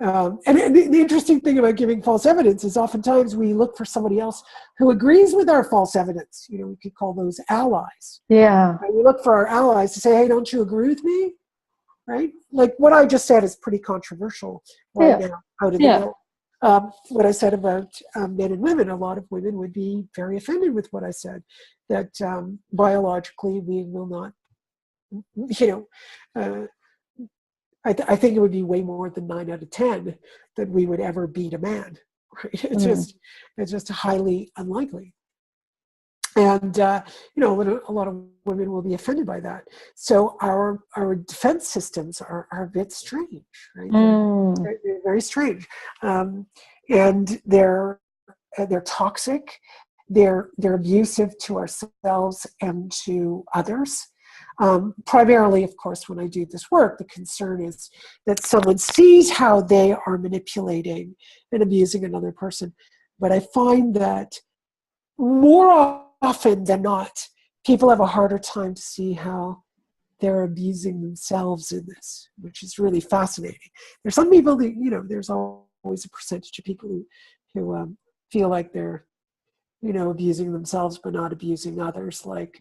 And the interesting thing about giving false evidence is oftentimes we look for somebody else who agrees with our false evidence. We could call those allies. Yeah. And we look for our allies to say, hey, don't you agree with me? Right? Like what I just said is pretty controversial right now out in the world. What I said about men and women, a lot of women would be very offended with what I said, that biologically we will not, I think it would be way more than 9 out of 10 that we would ever beat a man. Right? It's just highly unlikely. And a lot of women will be offended by that. So our defense systems are a bit strange, right? They're very strange, and they're toxic. They're abusive to ourselves and to others. Primarily, of course, when I do this work, the concern is that someone sees how they are manipulating and abusing another person. But I find that more often than not, people have a harder time to see how they're abusing themselves in this, which is really fascinating. There's some people that, there's always a percentage of people who feel like they're abusing themselves but not abusing others. Like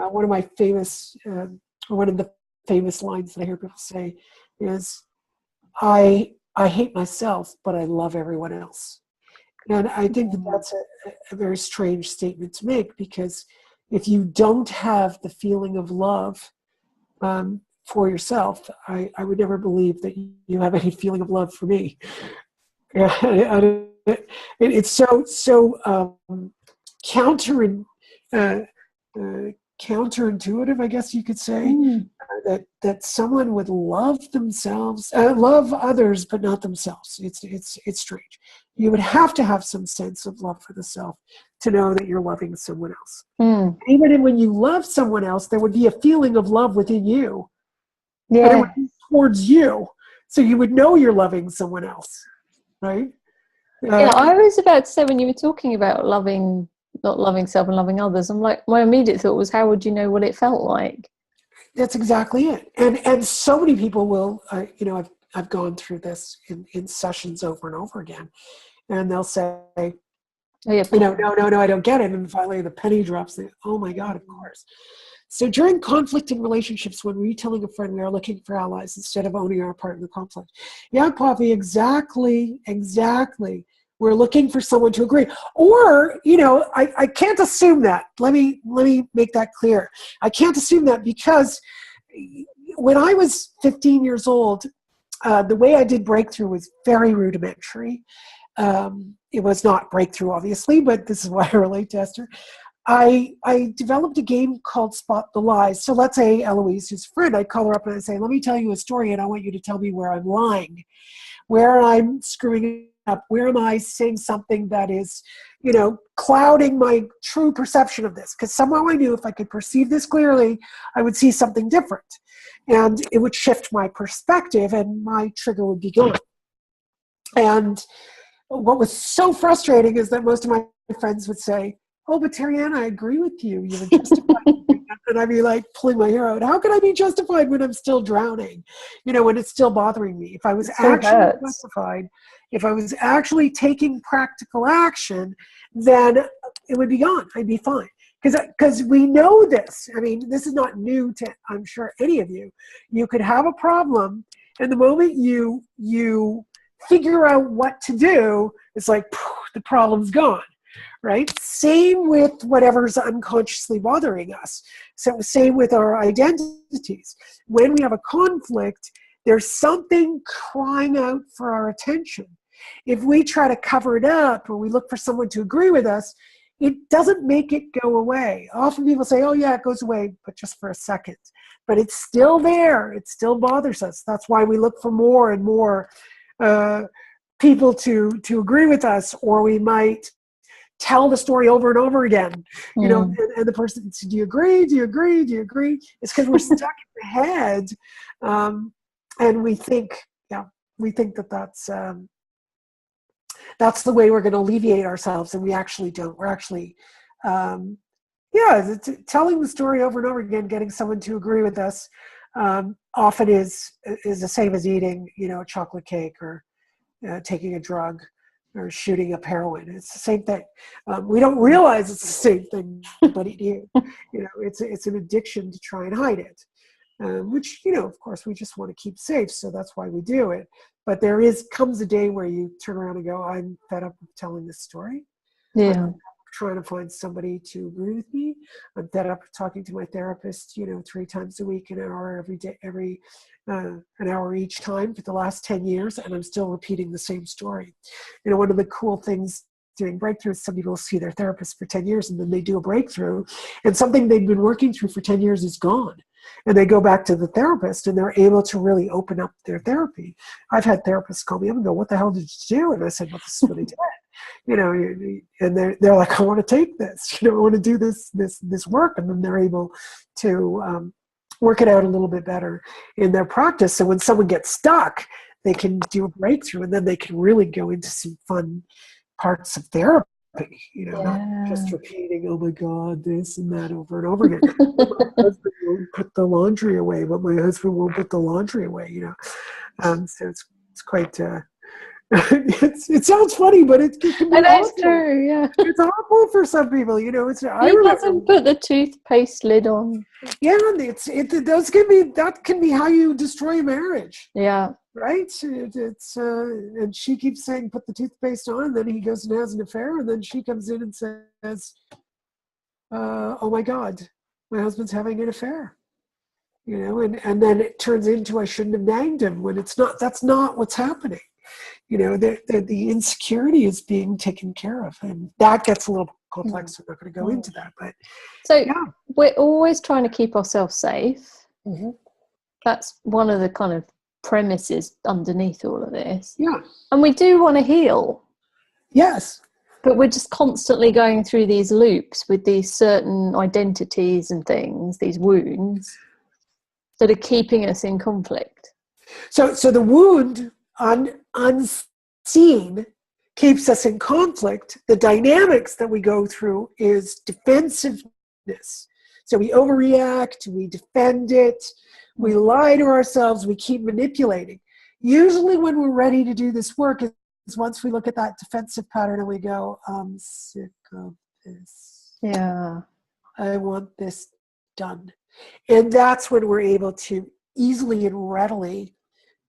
one of the famous lines that I hear people say is, I hate myself, but I love everyone else. And I think that that's a very strange statement to make, because if you don't have the feeling of love for yourself, I would never believe that you have any feeling of love for me. It's so counterintuitive, I guess you could say, that someone would love themselves, love others, but not themselves. It's strange. You would have to have some sense of love for the self to know that you're loving someone else. Even when you love someone else, there would be a feeling of love within you, but it would be towards you, so you would know you're loving someone else, right? I was about to say, when you were talking about not loving self and loving others, I'm like, my immediate thought was, how would you know what it felt like? That's exactly it. And so many people will, I've gone through this in sessions over and over again, and they'll say, no, I don't get it. And finally the penny drops. Oh my God, of course. So during conflicting relationships, when we're telling a friend we are looking for allies instead of owning our part in the conflict. Yeah, Poppy, exactly. We're looking for someone to agree. Or, I can't assume that. Let me make that clear. I can't assume that, because when I was 15 years old, the way I did BreakThrough was very rudimentary. It was not BreakThrough, obviously, but this is why I relate to Esther. I developed a game called Spot the Lies. So let's say Eloise, who's a friend, I'd call her up and I'd say, let me tell you a story and I want you to tell me where I'm lying, where I'm screwing up, where am I saying something that is, clouding my true perception of this. Because somehow I knew if I could perceive this clearly, I would see something different. And it would shift my perspective and my trigger would be gone. And what was so frustrating is that most of my friends would say, oh, but Terryann, I agree with you. You were justified. And I'd be like pulling my hair out. How can I be justified when I'm still drowning? When it's still bothering me. If I was actually justified, if I was actually taking practical action, then it would be gone. I'd be fine. Because we know this. I mean, this is not new to, I'm sure, any of you. You could have a problem, and the moment you figure out what to do, it's like, the problem's gone. Right? Same with whatever's unconsciously bothering us. So same with our identities. When we have a conflict, there's something crying out for our attention. If we try to cover it up or we look for someone to agree with us, it doesn't make it go away. Often people say, oh yeah, it goes away, but just for a second. But it's still there. It still bothers us. That's why we look for more and more people to agree with us, or we might tell the story over and over again, and the person says, do you agree? Do you agree? Do you agree? It's because we're stuck in the head. And we think that's the way we're going to alleviate ourselves. And we actually don't. We're actually, telling the story over and over again, getting someone to agree with us, often is the same as eating, a chocolate cake or taking a drug or shooting up heroin. It's the same thing. We don't realize it's the same thing, but it's an addiction to try and hide it, which, of course, we just want to keep safe. So that's why we do it. But comes a day where you turn around and go, I'm fed up with telling this story. Yeah. I'm trying to find somebody to agree with me. I'm fed up with talking to my therapist, 3 times a week, an hour every day, an hour each time for the last 10 years, and I'm still repeating the same story. One of the cool things doing breakthroughs, some people see their therapist for 10 years and then they do a breakthrough, and something they've been working through for 10 years is gone. And they go back to the therapist and they're able to really open up their therapy. I've had therapists call me up and go, what the hell did you do? And I said, well, this is what I did. And they're like, I want to take this, I want to do this work. And then they're able to work it out a little bit better in their practice. So when someone gets stuck, they can do a breakthrough, and then they can really go into some fun parts of therapy, not just repeating, oh my God, this and that over and over again. My husband won't put the laundry away, but my husband won't put the laundry away, So it's quite, it sounds funny, but it can be awful. It's true, yeah. It's awful for some people, He doesn't put the toothpaste lid on. Yeah, that can be how you destroy a marriage. Yeah. Right? And she keeps saying, put the toothpaste on, and then he goes and has an affair, and then she comes in and says, oh my God, my husband's having an affair. And then it turns into, I shouldn't have nagged him, when that's not what's happening. The insecurity is being taken care of, and that gets a little complex. I'm not going to go into that, but we're always trying to keep ourselves safe. Mm-hmm. That's one of the kind of premises underneath all of this. Yeah. And we do want to heal. Yes. But we're just constantly going through these loops with these certain identities and things, these wounds that are keeping us in conflict. So the wound unseen keeps us in conflict. The dynamics that we go through is defensiveness. So we overreact, we defend it, we lie to ourselves, we keep manipulating. Usually when we're ready to do this work is once we look at that defensive pattern and we go, I'm sick of this. Yeah. I want this done. And that's when we're able to easily and readily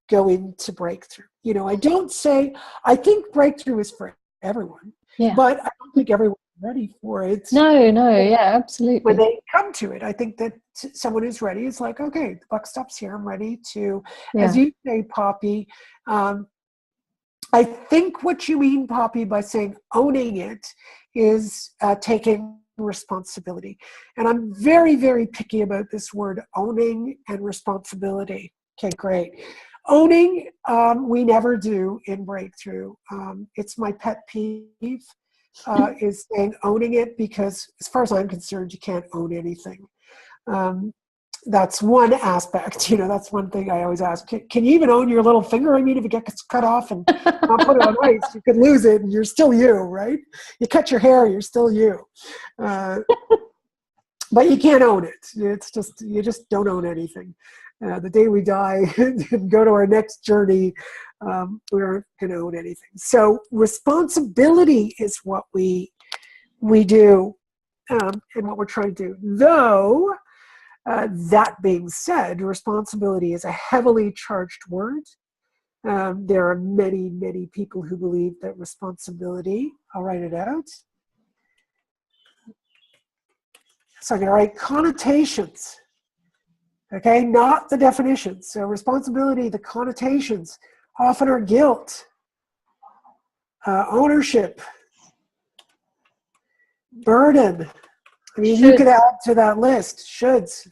go into breakthrough. I think breakthrough is for everyone, but I don't think everyone's ready for it. No, yeah, absolutely. When they come to it, I think that someone who's ready is like, okay, the buck stops here. I'm ready to, as you say, Poppy, I think what you mean, Poppy, by saying owning it is taking responsibility. And I'm very, very picky about this word owning and responsibility. Okay, great. Owning, we never do in Breakthrough. It's my pet peeve, is saying owning it, because as far as I'm concerned, you can't own anything. That's one aspect, that's one thing I always ask. Can you even own your little finger? I mean, if it gets cut off and not put it on ice, you could lose it and you're still you, right? You cut your hair, you're still you. But you can't own it. It's just, you just don't own anything. The day we die and go to our next journey, we aren't going to own anything. So responsibility is what we do, and what we're trying to do. Though, that being said, responsibility is a heavily charged word. There are many, many people who believe that responsibility, I'll write it out. So I'm going to write connotations, okay, not the definitions. So responsibility, the connotations often are guilt, ownership, burden. I mean, you could add to that list, shoulds,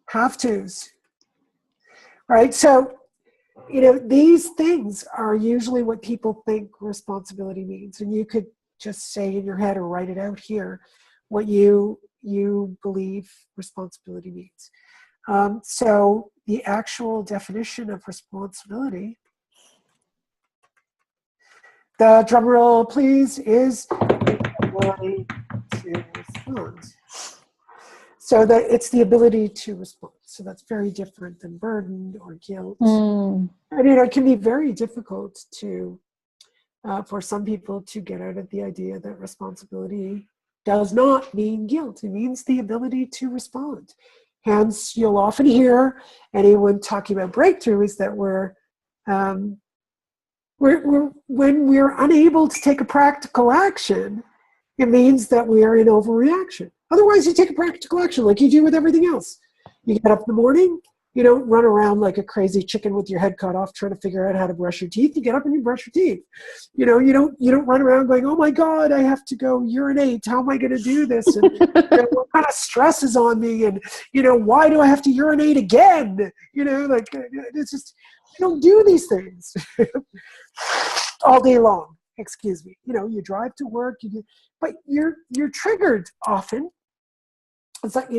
have tos, right? So, these things are usually what people think responsibility means. And you could just say in your head or write it out here what you believe responsibility means. So the actual definition of responsibility, the drum roll please, is ability to respond. So that it's the ability to respond. So that's very different than burden or guilt. I mean, it can be very difficult to, for some people to get out of the idea that responsibility does not mean guilt. It means the ability to respond. Hence, you'll often hear anyone talking about breakthrough is that when we're unable to take a practical action, it means that we are in overreaction. Otherwise, you take a practical action like you do with everything else. You get up in the morning, you don't run around like a crazy chicken with your head cut off trying to figure out how to brush your teeth. You get up and you brush your teeth. You don't run around going, oh my God, I have to go urinate. How am I going to do this? And what kind of stress is on me? And why do I have to urinate again? It's just, you don't do these things all day long. Excuse me. You drive to work, but you're triggered often. It's like,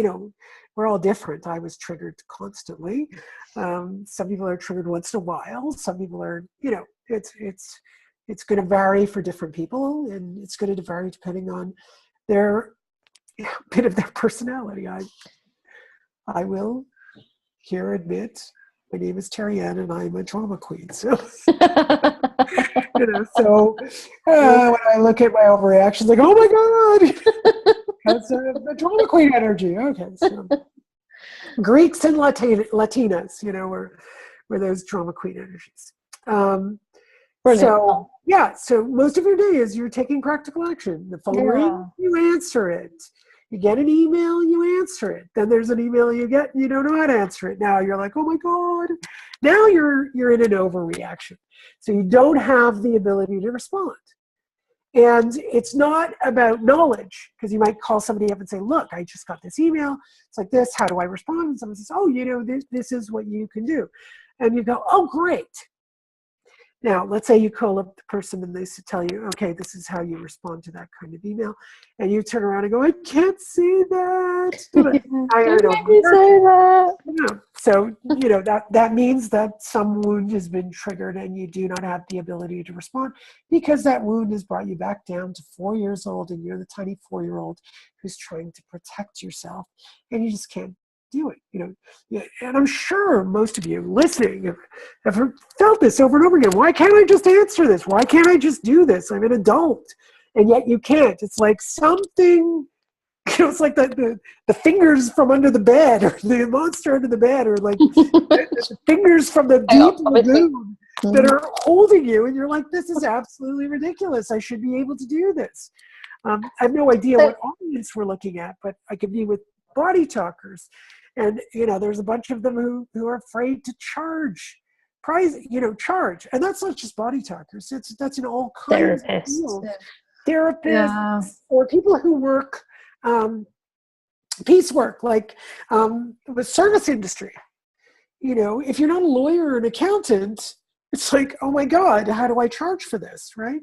we're all different. I was triggered constantly. Some people are triggered once in a while. Some people are, it's going to vary for different people, and it's going to vary depending on their bit of their personality. I will here admit my name is Terryann and I'm a drama queen. So, when I look at my overreactions, like, oh my God, that's the drama queen energy. Okay, so Greeks and Latinas, were those drama queen energies. So most of your day is you're taking practical action. The phone rings, you answer it. You get an email, you answer it. Then there's an email you get, and you don't know how to answer it. Now you're like, oh my God. Now you're in an overreaction. So you don't have the ability to respond. And it's not about knowledge, because you might call somebody up and say, look, I just got this email. It's like this. How do I respond? And someone says, oh, this is what you can do. And you go, oh, great. Now, let's say you call up the person and they tell you, okay, this is how you respond to that kind of email. And you turn around and go, I can't see that. So, that means that some wound has been triggered and you do not have the ability to respond, because that wound has brought you back down to 4 years old, and you're the tiny 4-year-old who's trying to protect yourself, and you just can't do it, and I'm sure most of you listening have felt this over and over again. Why can't I just answer this? Why can't I just do this? I'm an adult, and yet you can't. It's like something, it's like the fingers from under the bed, or the monster under the bed, or like the fingers from the deep lagoon that are holding you, and you're like, this is absolutely ridiculous. I should be able to do this. I have no idea what audience we're looking at, but I could be with body talkers. And, there's a bunch of them who are afraid to charge. And that's not just body talkers. That's in all kinds of fields. Therapists or people who work piecework, like the service industry. You know, if you're not a lawyer or an accountant, it's like, oh my God, how do I charge for this, right?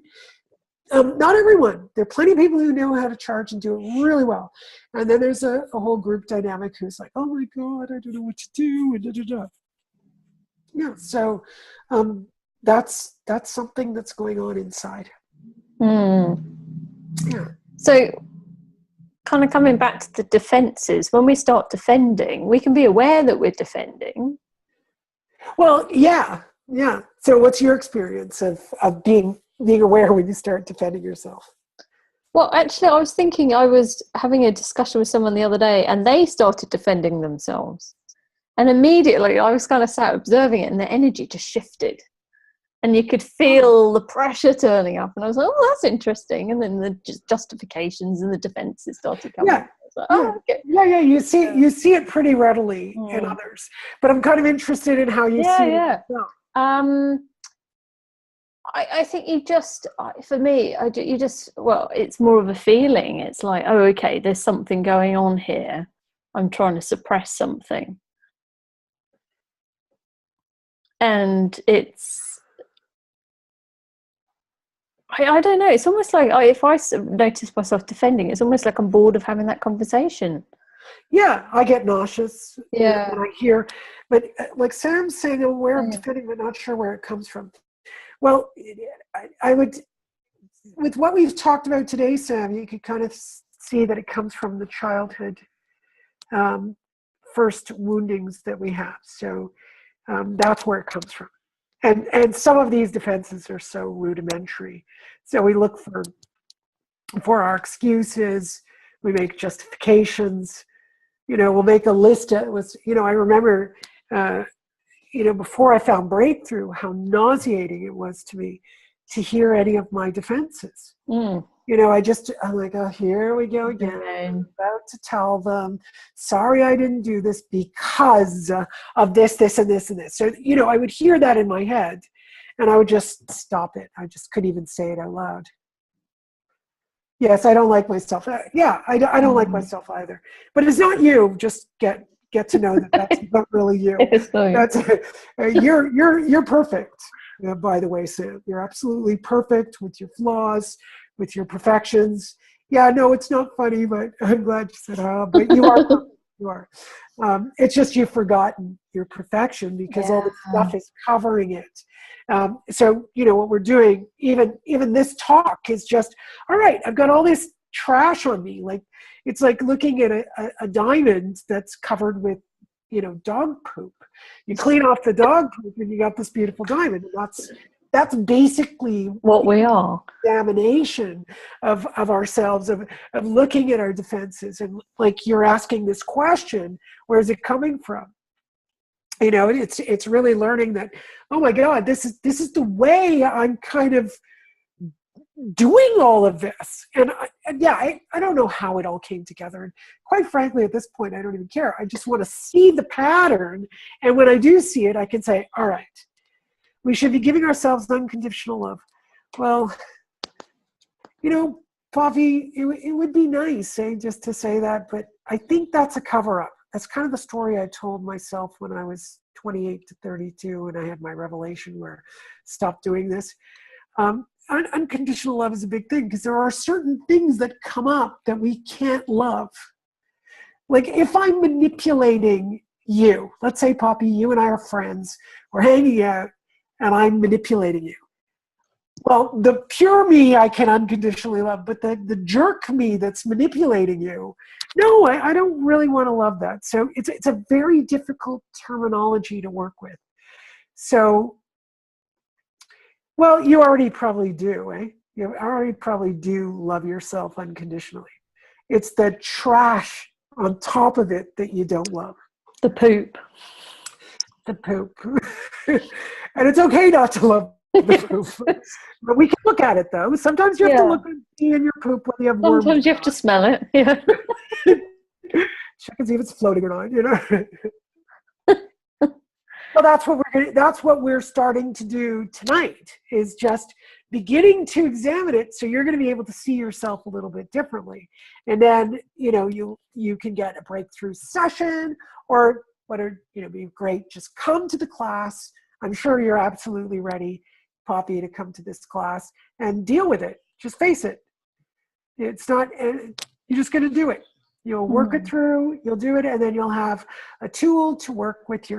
Not everyone. There are plenty of people who know how to charge and do it really well. And then there's a whole group dynamic who's like, oh my God, I don't know what to do. And da, da, da. Yeah, so that's something that's going on inside. Yeah. So kind of coming back to the defenses, when we start defending, we can be aware that we're defending. Well, yeah. So what's your experience of being aware when you start defending yourself? Well, actually, I was thinking, I was having a discussion with someone the other day and they started defending themselves. And immediately I was kind of sat observing it and the energy just shifted. And you could feel the pressure turning up. And I was like, oh, that's interesting. And then the justifications and the defenses started coming. Yeah. Like, oh, okay. Yeah. You see it pretty readily in others. But I'm kind of interested in how you see it. I think you just, for me, well, it's more of a feeling. It's like, oh, okay, there's something going on here. I'm trying to suppress something. And it's, I don't know. It's almost like if I notice myself defending, it's almost like I'm bored of having that conversation. Yeah, I get nauseous. Yeah. When I hear, but like Sam's saying, I'm aware of defending, but not sure where it comes from. Well, I would, with what we've talked about today, Sam, you could kind of see that it comes from the childhood first woundings that we have. So that's where it comes from. And some of these defenses are so rudimentary. So we look for our excuses. We make justifications. You know, we'll make a list. I remember, before I found BreakThrough, how nauseating it was to me to hear any of my defenses. I'm like, oh, here we go again. I'm about to tell them, sorry, I didn't do this because of this, this, and this, and this. So, I would hear that in my head and I would just stop it. I just couldn't even say it out loud. Yes, I don't like myself. Yeah, I don't like myself either. But it's not you. Just get to know that that's not really you. That's you're perfect. By the way, Sam, you're absolutely perfect with your flaws, with your perfections. Yeah, no, it's not funny, but I'm glad you said, but you are perfect. You are. It's just you've forgotten your perfection because all the stuff is covering it. So, what we're doing, even this talk is just, all right, I've got all this trash on me. Like, it's like looking at a diamond that's covered with, dog poop. You clean off the dog poop and you got this beautiful diamond. And that's basically what we are. Examination of ourselves, of looking at our defenses. And like you're asking this question, where is it coming from? It's really learning that, oh my God, this is the way I'm kind of doing all of this. And I don't know how it all came together. And quite frankly, at this point, I don't even care. I just want to see the pattern. And when I do see it, I can say, all right, we should be giving ourselves unconditional love. Well, Poppy, it would be nice, just to say that, but I think that's a cover-up. That's kind of the story I told myself when I was 28 to 32 and I had my revelation where stop doing this. Unconditional love is a big thing because there are certain things that come up that we can't love. Like if I'm manipulating you, let's say, Poppy, you and I are friends, we're hanging out, and I'm manipulating you. Well, the pure me I can unconditionally love, but the jerk me that's manipulating you, no, I don't really want to love that. So it's a very difficult terminology to work with. So, well, you already probably do, eh? You already probably do love yourself unconditionally. It's the trash on top of it that you don't love. The poop. The poop. And it's okay not to love the poop. But we can look at it, though. Sometimes you have to look at in your poop when you have worms. Sometimes you have to smell it. Yeah. Check and see if it's floating or not, Well, that's what we're starting to do tonight, is just beginning to examine it, so you're going to be able to see yourself a little bit differently. And then, you can get a breakthrough session, or what are, be great, just come to the class. I'm sure you're absolutely ready, Poppy, to come to this class and deal with it. Just face it. It's not, you're just going to do it. You'll work it through, you'll do it, and then you'll have a tool to work with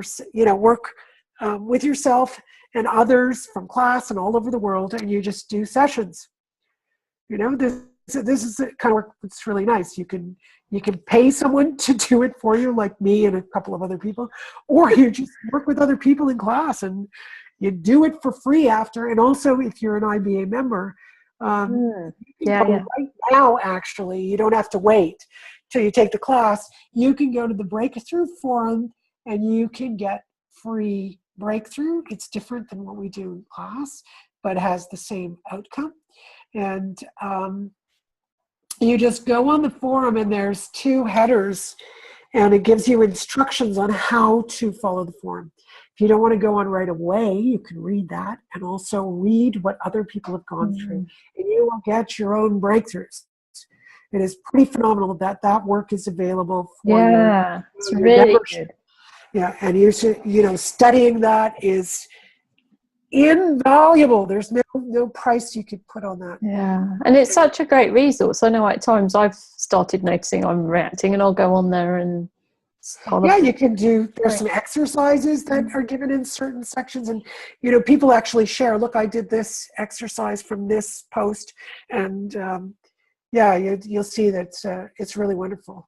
with yourself and others from class and all over the world, and you just do sessions. This is the kind of work that's really nice. You can pay someone to do it for you, like me and a couple of other people, or you just work with other people in class and you do it for free after. And also, if you're an IBA member, right now, actually, you don't have to wait till you take the class. You can go to the Breakthrough Forum and you can get free breakthrough. It's different than what we do in class, but has the same outcome. And you just go on the forum, and there's 2 headers, and it gives you instructions on how to follow the forum. If you don't want to go on right away, you can read that, and also read what other people have gone through, and you will get your own breakthroughs. It is pretty phenomenal that work is available for you. It's really good. Yeah, and you should, studying that is invaluable. There's no price you could put on that. Yeah, and it's such a great resource. I know at times I've started noticing I'm reacting, and I'll go on there and you can do, there's some exercises that are given in certain sections, and people actually share, look, I did this exercise from this post, and you'll see that it's really wonderful.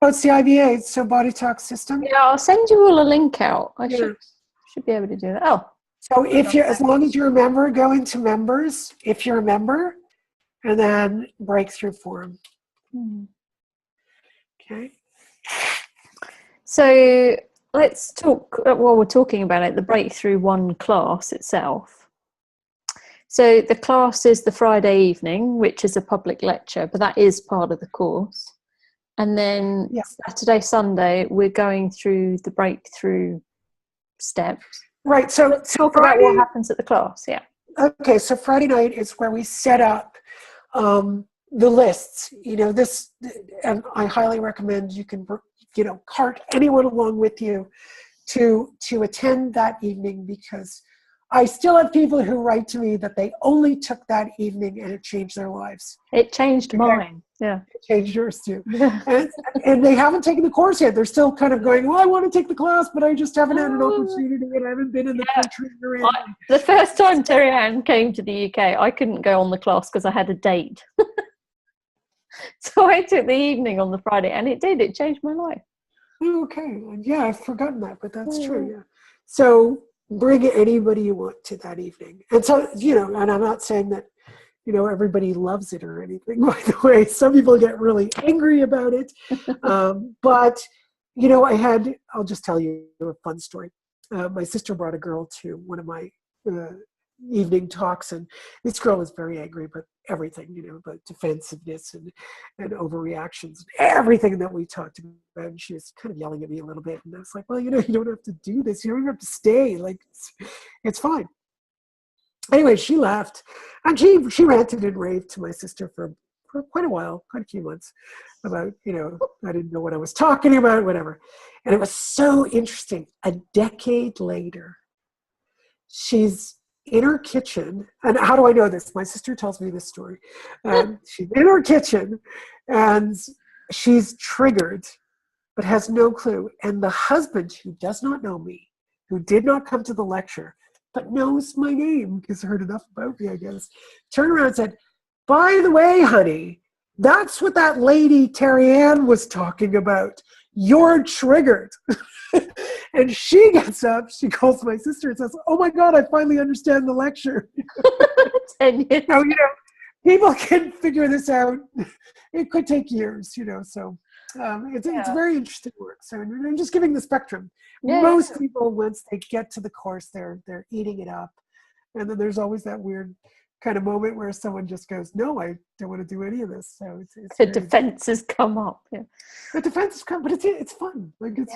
Oh, it's the IBA, so BodyTalk System. Yeah, I'll send you all a link out. I should be able to do that. Oh, so as long as you're a member, go into members if you're a member, and then Breakthrough Forum. Okay. So let's talk, while we're talking about it, the Breakthrough 1 class itself. So the class is the Friday evening, which is a public lecture, but that is part of the course. And then Saturday, Sunday, we're going through the breakthrough steps. Right. So let's talk about what happens at the class. Yeah. Okay. So Friday night is where we set up the lists. And I highly recommend you can, cart anyone along with you to attend that evening, because I still have people who write to me that they only took that evening and it changed their lives. It changed mine. Yeah. It changed yours too. And they haven't taken the course yet. They're still kind of going, well, I want to take the class, but I just haven't had an opportunity, and I haven't been in the country. The first time Terryann came to the UK, I couldn't go on the class because I had a date. So I took the evening on the Friday, and it changed my life. Okay. Yeah, I've forgotten that, but that's true. Yeah. So bring anybody you want to that evening. And so, and I'm not saying that, everybody loves it or anything, by the way. Some people get really angry about it. But, I'll just tell you a fun story. My sister brought a girl to one of my evening talks, and this girl was very angry about everything, about defensiveness and overreactions, and everything that we talked about. And she was kind of yelling at me a little bit, and I was like, well, you don't have to do this. You don't have to stay. Like, it's fine. Anyway, she left, and she ranted and raved to my sister for quite a while, quite a few months, about, I didn't know what I was talking about, whatever. And it was so interesting. A decade later, she's in her kitchen, and how do I know this? My sister tells me this story. She's in her kitchen, and she's triggered, but has no clue. And the husband, who does not know me, who did not come to the lecture, but knows my name because heard enough about me, I guess, turned around and said, by the way, honey, that's what that lady Terryann was talking about. You're triggered. And she gets up, she calls my sister and says, oh my God, I finally understand the lecture. 10 years. Now, people can figure this out. It could take years, so it's very interesting work. So I'm just giving the spectrum. Most people, once they get to the course, they're eating it up. And then there's always that weird kind of moment where someone just goes, no, I don't want to do any of this. So it's The defense has come up. Yeah. The defense has come, but it's fun. Like it's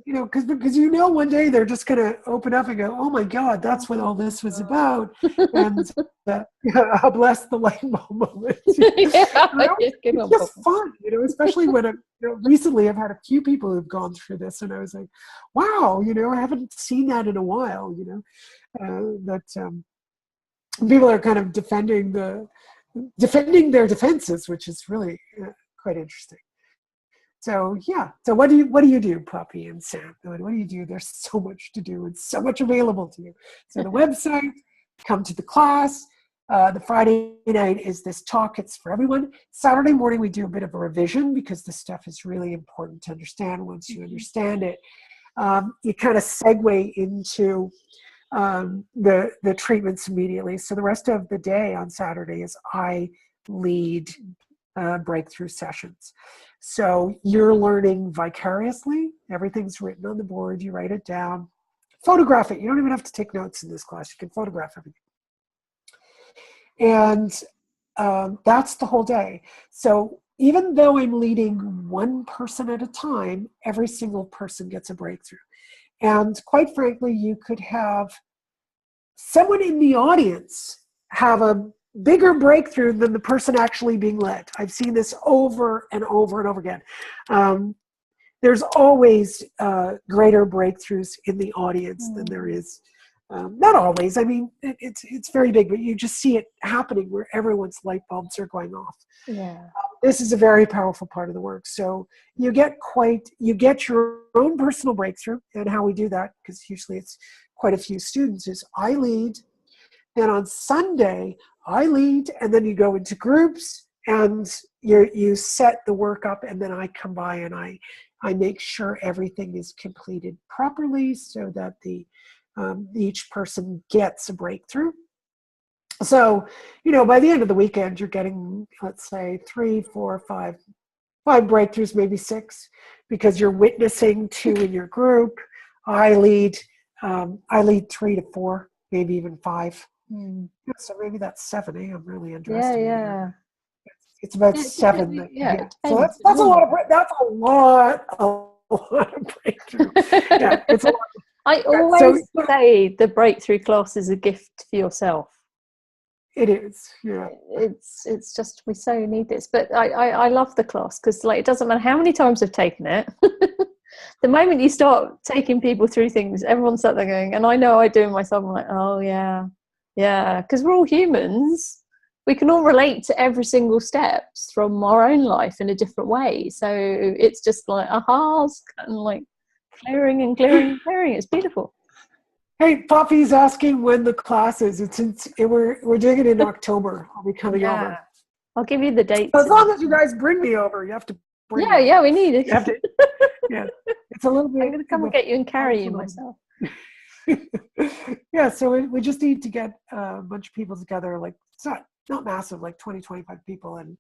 you know, because you know one day they're just gonna open up and go, oh my God, that's what all this was about. And bless the light bulb moment. It's just fun, you know, especially when recently I've had a few people who've gone through this, and I was like, wow, you know, I haven't seen that in a while, you know, that people are kind of defending their defenses, which is really quite interesting. So yeah. So what do you do, Poppy and Sam? What do you do? There's so much to do and so much available to you. So the website, come to the class. The Friday night is this talk. It's for everyone. Saturday morning we do a bit of a revision because this stuff is really important to understand. Once you understand it, you kind of segue into the treatments immediately. So the rest of the day on Saturday is I lead breakthrough sessions. So you're learning vicariously. Everything's written on the board. You write it down. Photograph it. You don't even have to take notes in this class. You can photograph everything. And that's the whole day. So even though I'm leading one person at a time, every single person gets a breakthrough. And quite frankly, you could have someone in the audience have a bigger breakthrough than the person actually being led. I've seen this over and over and over again. There's always greater breakthroughs in the audience than there is. Not always. I mean, it's very big, but you just see it happening where everyone's light bulbs are going off. Yeah. This is a very powerful part of the work. So you get your own personal breakthrough, and how we do that, because usually it's quite a few students, is I lead. Then on Sunday, I lead, and then you go into groups, and you set the work up, and then I come by and I make sure everything is completed properly so that each person gets a breakthrough. So, you know, by the end of the weekend, you're getting, let's say, 3, 4, 5 breakthroughs, maybe 6, because you're witnessing 2 in your group. I lead 3 to 4, maybe even 5. Yeah, so maybe that's 7. I'm really underestimating. Yeah. It's about 7. So that's a lot of breakthrough. Yeah, it's a lot. I always say the breakthrough class is a gift for yourself. It is, yeah. It's just, we so need this. But I love the class because, like, it doesn't matter how many times I've taken it. The moment you start taking people through things, everyone's sat there going, and I know I do myself, I'm like, oh yeah, because we're all humans. We can all relate to every single steps from our own life in a different way. So it's just like ahas, and like clearing and clearing and clearing. It's beautiful. Hey, Poppy's asking when the class is. We're doing it in October. I'll be coming over. I'll give you the dates. As long as you guys bring me over, you have to bring me. Yeah, we need it. You have to, yeah, it's a little bit. I'm going to come and get you and carry you myself. Yeah, so we just need to get a bunch of people together. Like, it's not massive, like 20, 25 people, and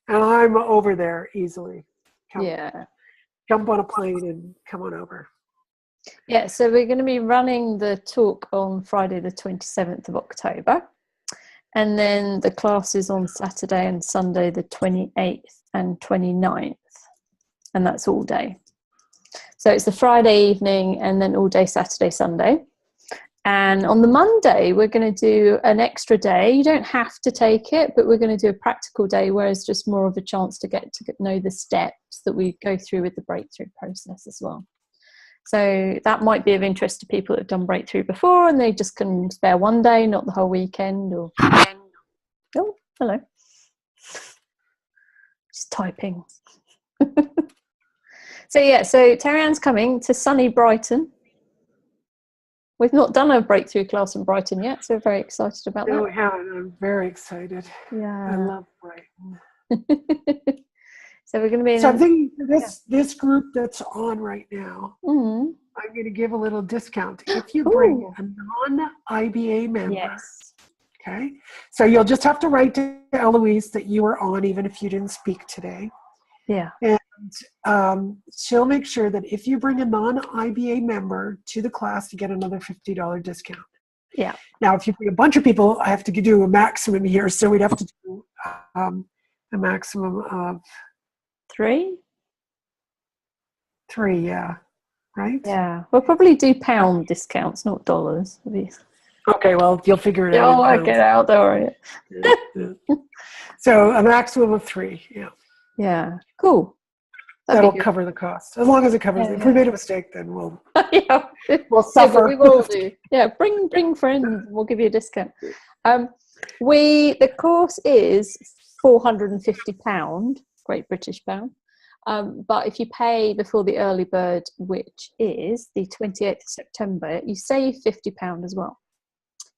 I'm over there easily. Jump on a plane and come on over. Yeah, so we're going to be running the talk on Friday the 27th of October, and then the class is on Saturday and Sunday the 28th and 29th, and that's all day. So it's the Friday evening and then all day Saturday, Sunday. And on the Monday, we're going to do an extra day. You don't have to take it, but we're going to do a practical day where it's just more of a chance to get to know the steps that we go through with the breakthrough process as well. So that might be of interest to people that have done breakthrough before and they just can spare one day, not the whole weekend. Or oh, hello. Just typing. So Terryann's coming to sunny Brighton. We've not done a breakthrough class in Brighton yet, so we're very excited about that. No, we haven't. I'm very excited. Yeah. I love Brighton. So we're going to be So I'm thinking this group that's on right now, I'm going to give a little discount. If you bring a non-IBA member, okay? So you'll just have to write to Eloise that you were on, even if you didn't speak today. Yeah. And she'll make sure that if you bring a non-IBA member to the class, you get another $50 discount. Yeah. Now, if you bring a bunch of people, I have to do a maximum here. So we'd have to do a maximum of 3. 3, yeah. Right? Yeah. We'll probably do pound discounts, not dollars. Okay, well, you'll figure it out. You'll work it out, don't worry. Yeah. So a maximum of 3, yeah. Yeah. Cool. That'll cover the cost. As long as it covers it. If we made a mistake, then we'll suffer. We will do. Yeah, bring friends. We'll give you a discount. The course is £450, Great British pound. But if you pay before the early bird, which is the 28th of September, you save £50 as well.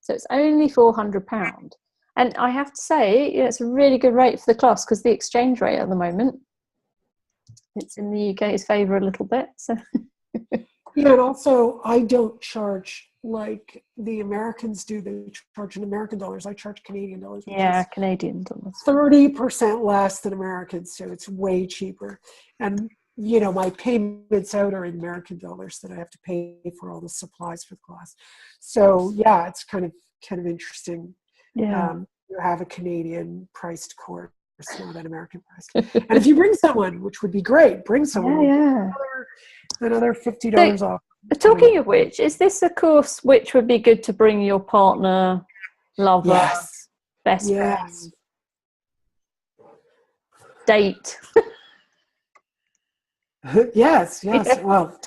So it's only £400. And I have to say, it's a really good rate for the class because the exchange rate at the moment, it's in the UK's favour a little bit. So. Yeah, and also I don't charge like the Americans do. They charge in American dollars. I charge Canadian dollars. Yeah, Canadian dollars. 30% less than Americans, so it's way cheaper. And my payments out are in American dollars that I have to pay for all the supplies for the class. So yeah, it's kind of interesting. Yeah, you have a Canadian priced course, not an American price. And if you bring someone, which would be great, bring someone. Yeah. Another $50 off. Talking of which, is this a course which would be good to bring your partner, lover, best friend, date? Yes. Well,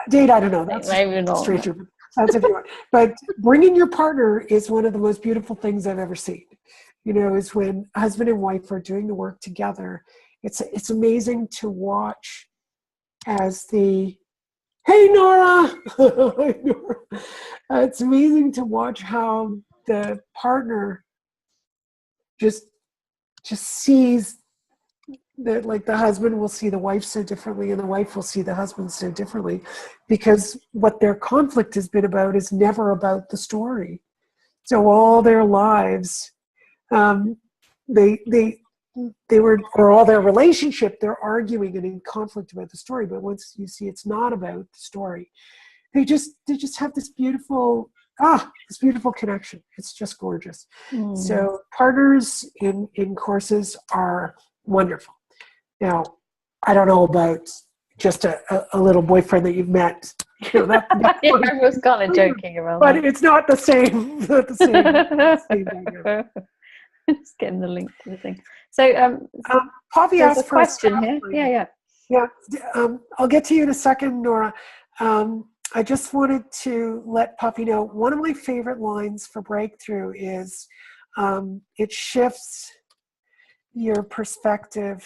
date, I don't know. That's maybe not. Stranger. That's if you want. But bringing your partner is one of the most beautiful things I've ever seen. Is when husband and wife are doing the work together. It's amazing to watch as the hey Nora, Hi, Nora. It's amazing to watch how the partner just sees that, like, the husband will see the wife so differently and the wife will see the husband so differently, because what their conflict has been about is never about the story. So all their lives, they were, or all their relationship, they're arguing and in conflict about the story. But once you see it's not about the story, they just have this beautiful connection. It's just gorgeous. So partners in courses are wonderful. Now, I don't know about just a little boyfriend that you've met. That I was kind of joking around, but it's not the same. Not the same thing. Just getting the link to the thing. So, Poppy there's asked a for question here. Yeah. I'll get to you in a second, Nora. I just wanted to let Poppy know one of my favorite lines for Breakthrough is, it shifts your perspective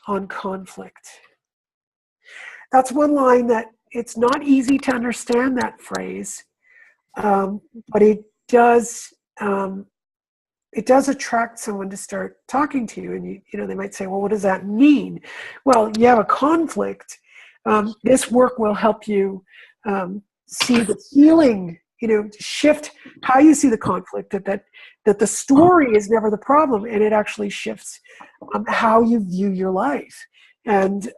on conflict. That's one line that it's not easy to understand, that phrase, but it does attract someone to start talking to you. And they might say, well, what does that mean? Well, you have a conflict. This work will help you see the healing, shift how you see the conflict, that the story is never the problem, and it actually shifts how you view your life, and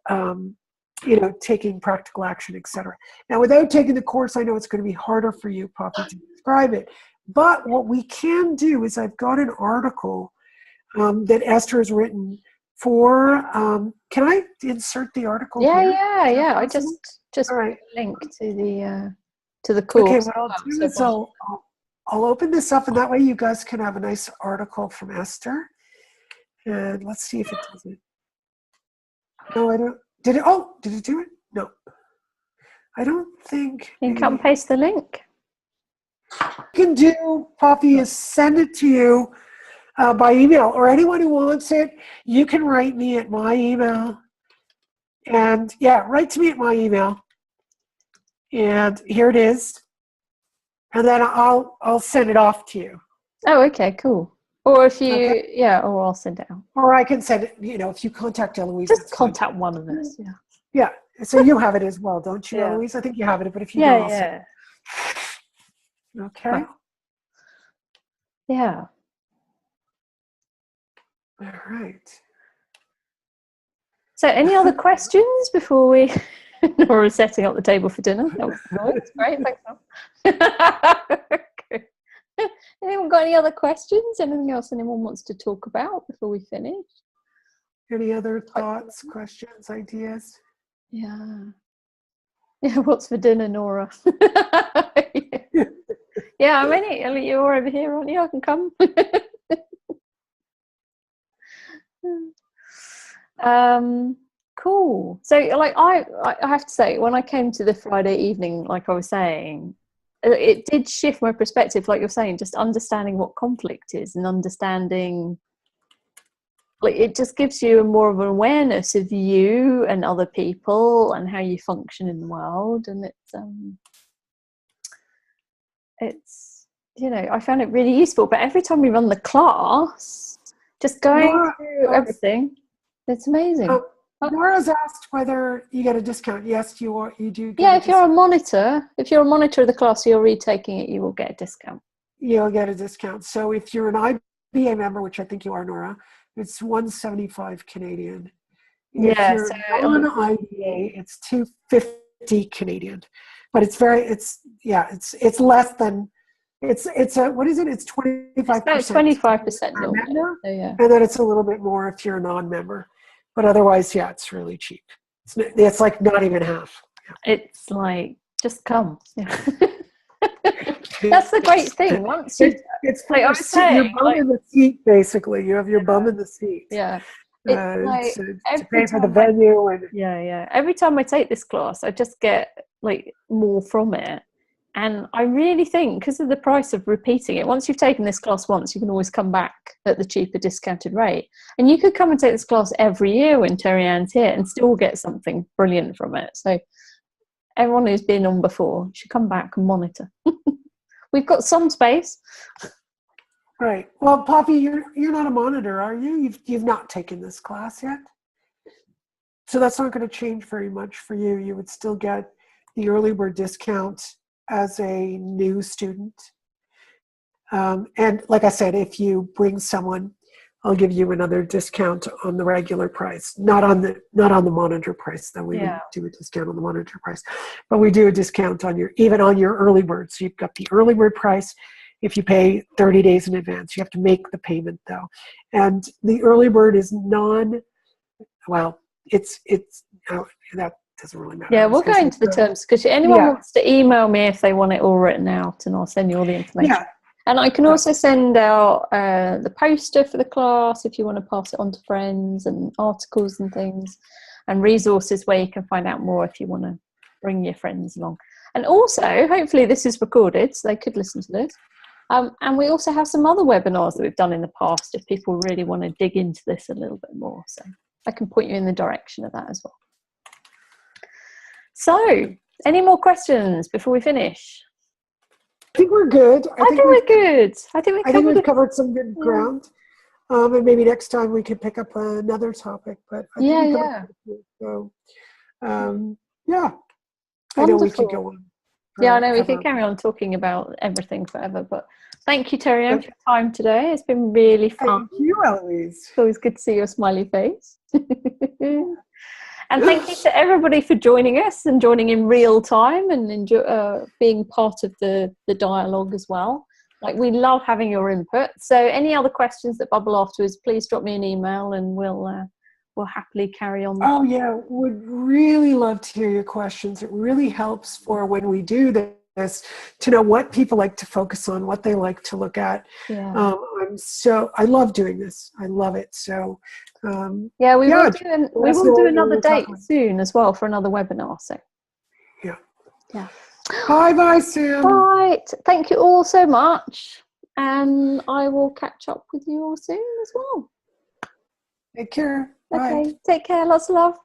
taking practical action, etc. Now, without taking the course, I know it's going to be harder for you, Poppy, to describe it. But what we can do is, I've got an article that Esther has written for. Can I insert the article? Yeah. I just link to the course. Okay, what I'll do is I'll open this up, and that way you guys can have a nice article from Esther. And let's see if it does it. No, I don't. Did it? Oh, did it do it? No. I don't think. You can paste the link. You can do, Poppy, is send it to you by email, or anyone who wants it, you can write me at my email. And write to me at my email. And here it is. And then I'll send it off to you. Oh, okay, cool. Or if you, or I'll send it out. Or I can send it, if you contact Eloise. Just contact one of us, Yeah, so you have it as well, don't you, Eloise? I think you have it, but if you don't, okay. Wow. Yeah. All right. So any other questions before we... Nora's setting up the table for dinner. That was great. Thanks, Mom. got any other questions? Anything else anyone wants to talk about before we finish? Any other thoughts, questions, ideas? Yeah. Yeah, what's for dinner, Nora? Yeah, I mean, you're over here, aren't you? I can come. Cool. So, like, I have to say, when I came to the Friday evening, like I was saying, it did shift my perspective, like you're saying, just understanding what conflict is and understanding, like, it just gives you more of an awareness of you and other people and how you function in the world. And it's, you know, I found it really useful. But every time we run the class, just going through everything, it's amazing. Nora's asked whether you get a discount. Yes, you do. Yeah, if you're a monitor of the class, you're retaking it, you will get a discount. You'll get a discount. So if you're an IBA member, which I think you are, Nora, it's $175 Canadian. If you're non-IBA, it's $250 Canadian. But it's less than. It's what is it? It's 25%. It's 25% normally. So, yeah. And then it's a little bit more if you're a non-member. But otherwise, yeah, it's really cheap. It's like not even half. Yeah. It's like, just come. Yeah. That's the great thing. Once it's like I was saying, your bum in the seat, basically. You have your bum in the seat. Yeah. To pay for the venue. Yeah. Every time I take this class, I just get like more from it. And I really think, because of the price of repeating it, once you've taken this class once, you can always come back at the cheaper discounted rate. And you could come and take this class every year when Terryann's here and still get something brilliant from it. So everyone who's been on before should come back and monitor. We've got some space. Right. Well, Poppy, you're not a monitor, are you? You've not taken this class yet. So that's not going to change very much for you. You would still get the early bird discount as a new student. And like I said, if you bring someone, I'll give you another discount on the regular price, not on the monitor price. That we would do a discount on the monitor price, but we do a discount on even on your early bird. So you've got the early bird price. If you pay 30 days in advance, you have to make the payment though. And the early bird is that doesn't really matter. Yeah, we'll go into the terms, because anyone wants to email me if they want it all written out, and I'll send you all the information. Yeah. And I can also send out the poster for the class if you want to pass it on to friends, and articles and things, and resources where you can find out more if you want to bring your friends along. And also, hopefully this is recorded so they could listen to this. And we also have some other webinars that we've done in the past if people really want to dig into this a little bit more. So I can point you in the direction of that as well. So, any more questions before we finish? I think we're good. I think we're good. I think we've covered some good ground. And maybe next time we could pick up another topic. But I think so, I know we could go on. Yeah, I know we could carry on talking about everything forever. But thank you, Terryann, for your time today. It's been really fun. Thank you, Eloise. It's always good to see your smiley face. And thank you to everybody for joining us and joining in real time and being part of the dialogue as well. Like, we love having your input. So any other questions that bubble afterwards, please drop me an email and we'll happily carry on. Oh yeah, would really love to hear your questions. It really helps for when we do this to know what people like to focus on, what they like to look at. Yeah. I love doing this. I love it. So we will do another date soon as well for another webinar. So yeah. Bye, Sam. Right. Thank you all so much, and I will catch up with you all soon as well. Take care. Okay. Bye. Take care. Lots of love.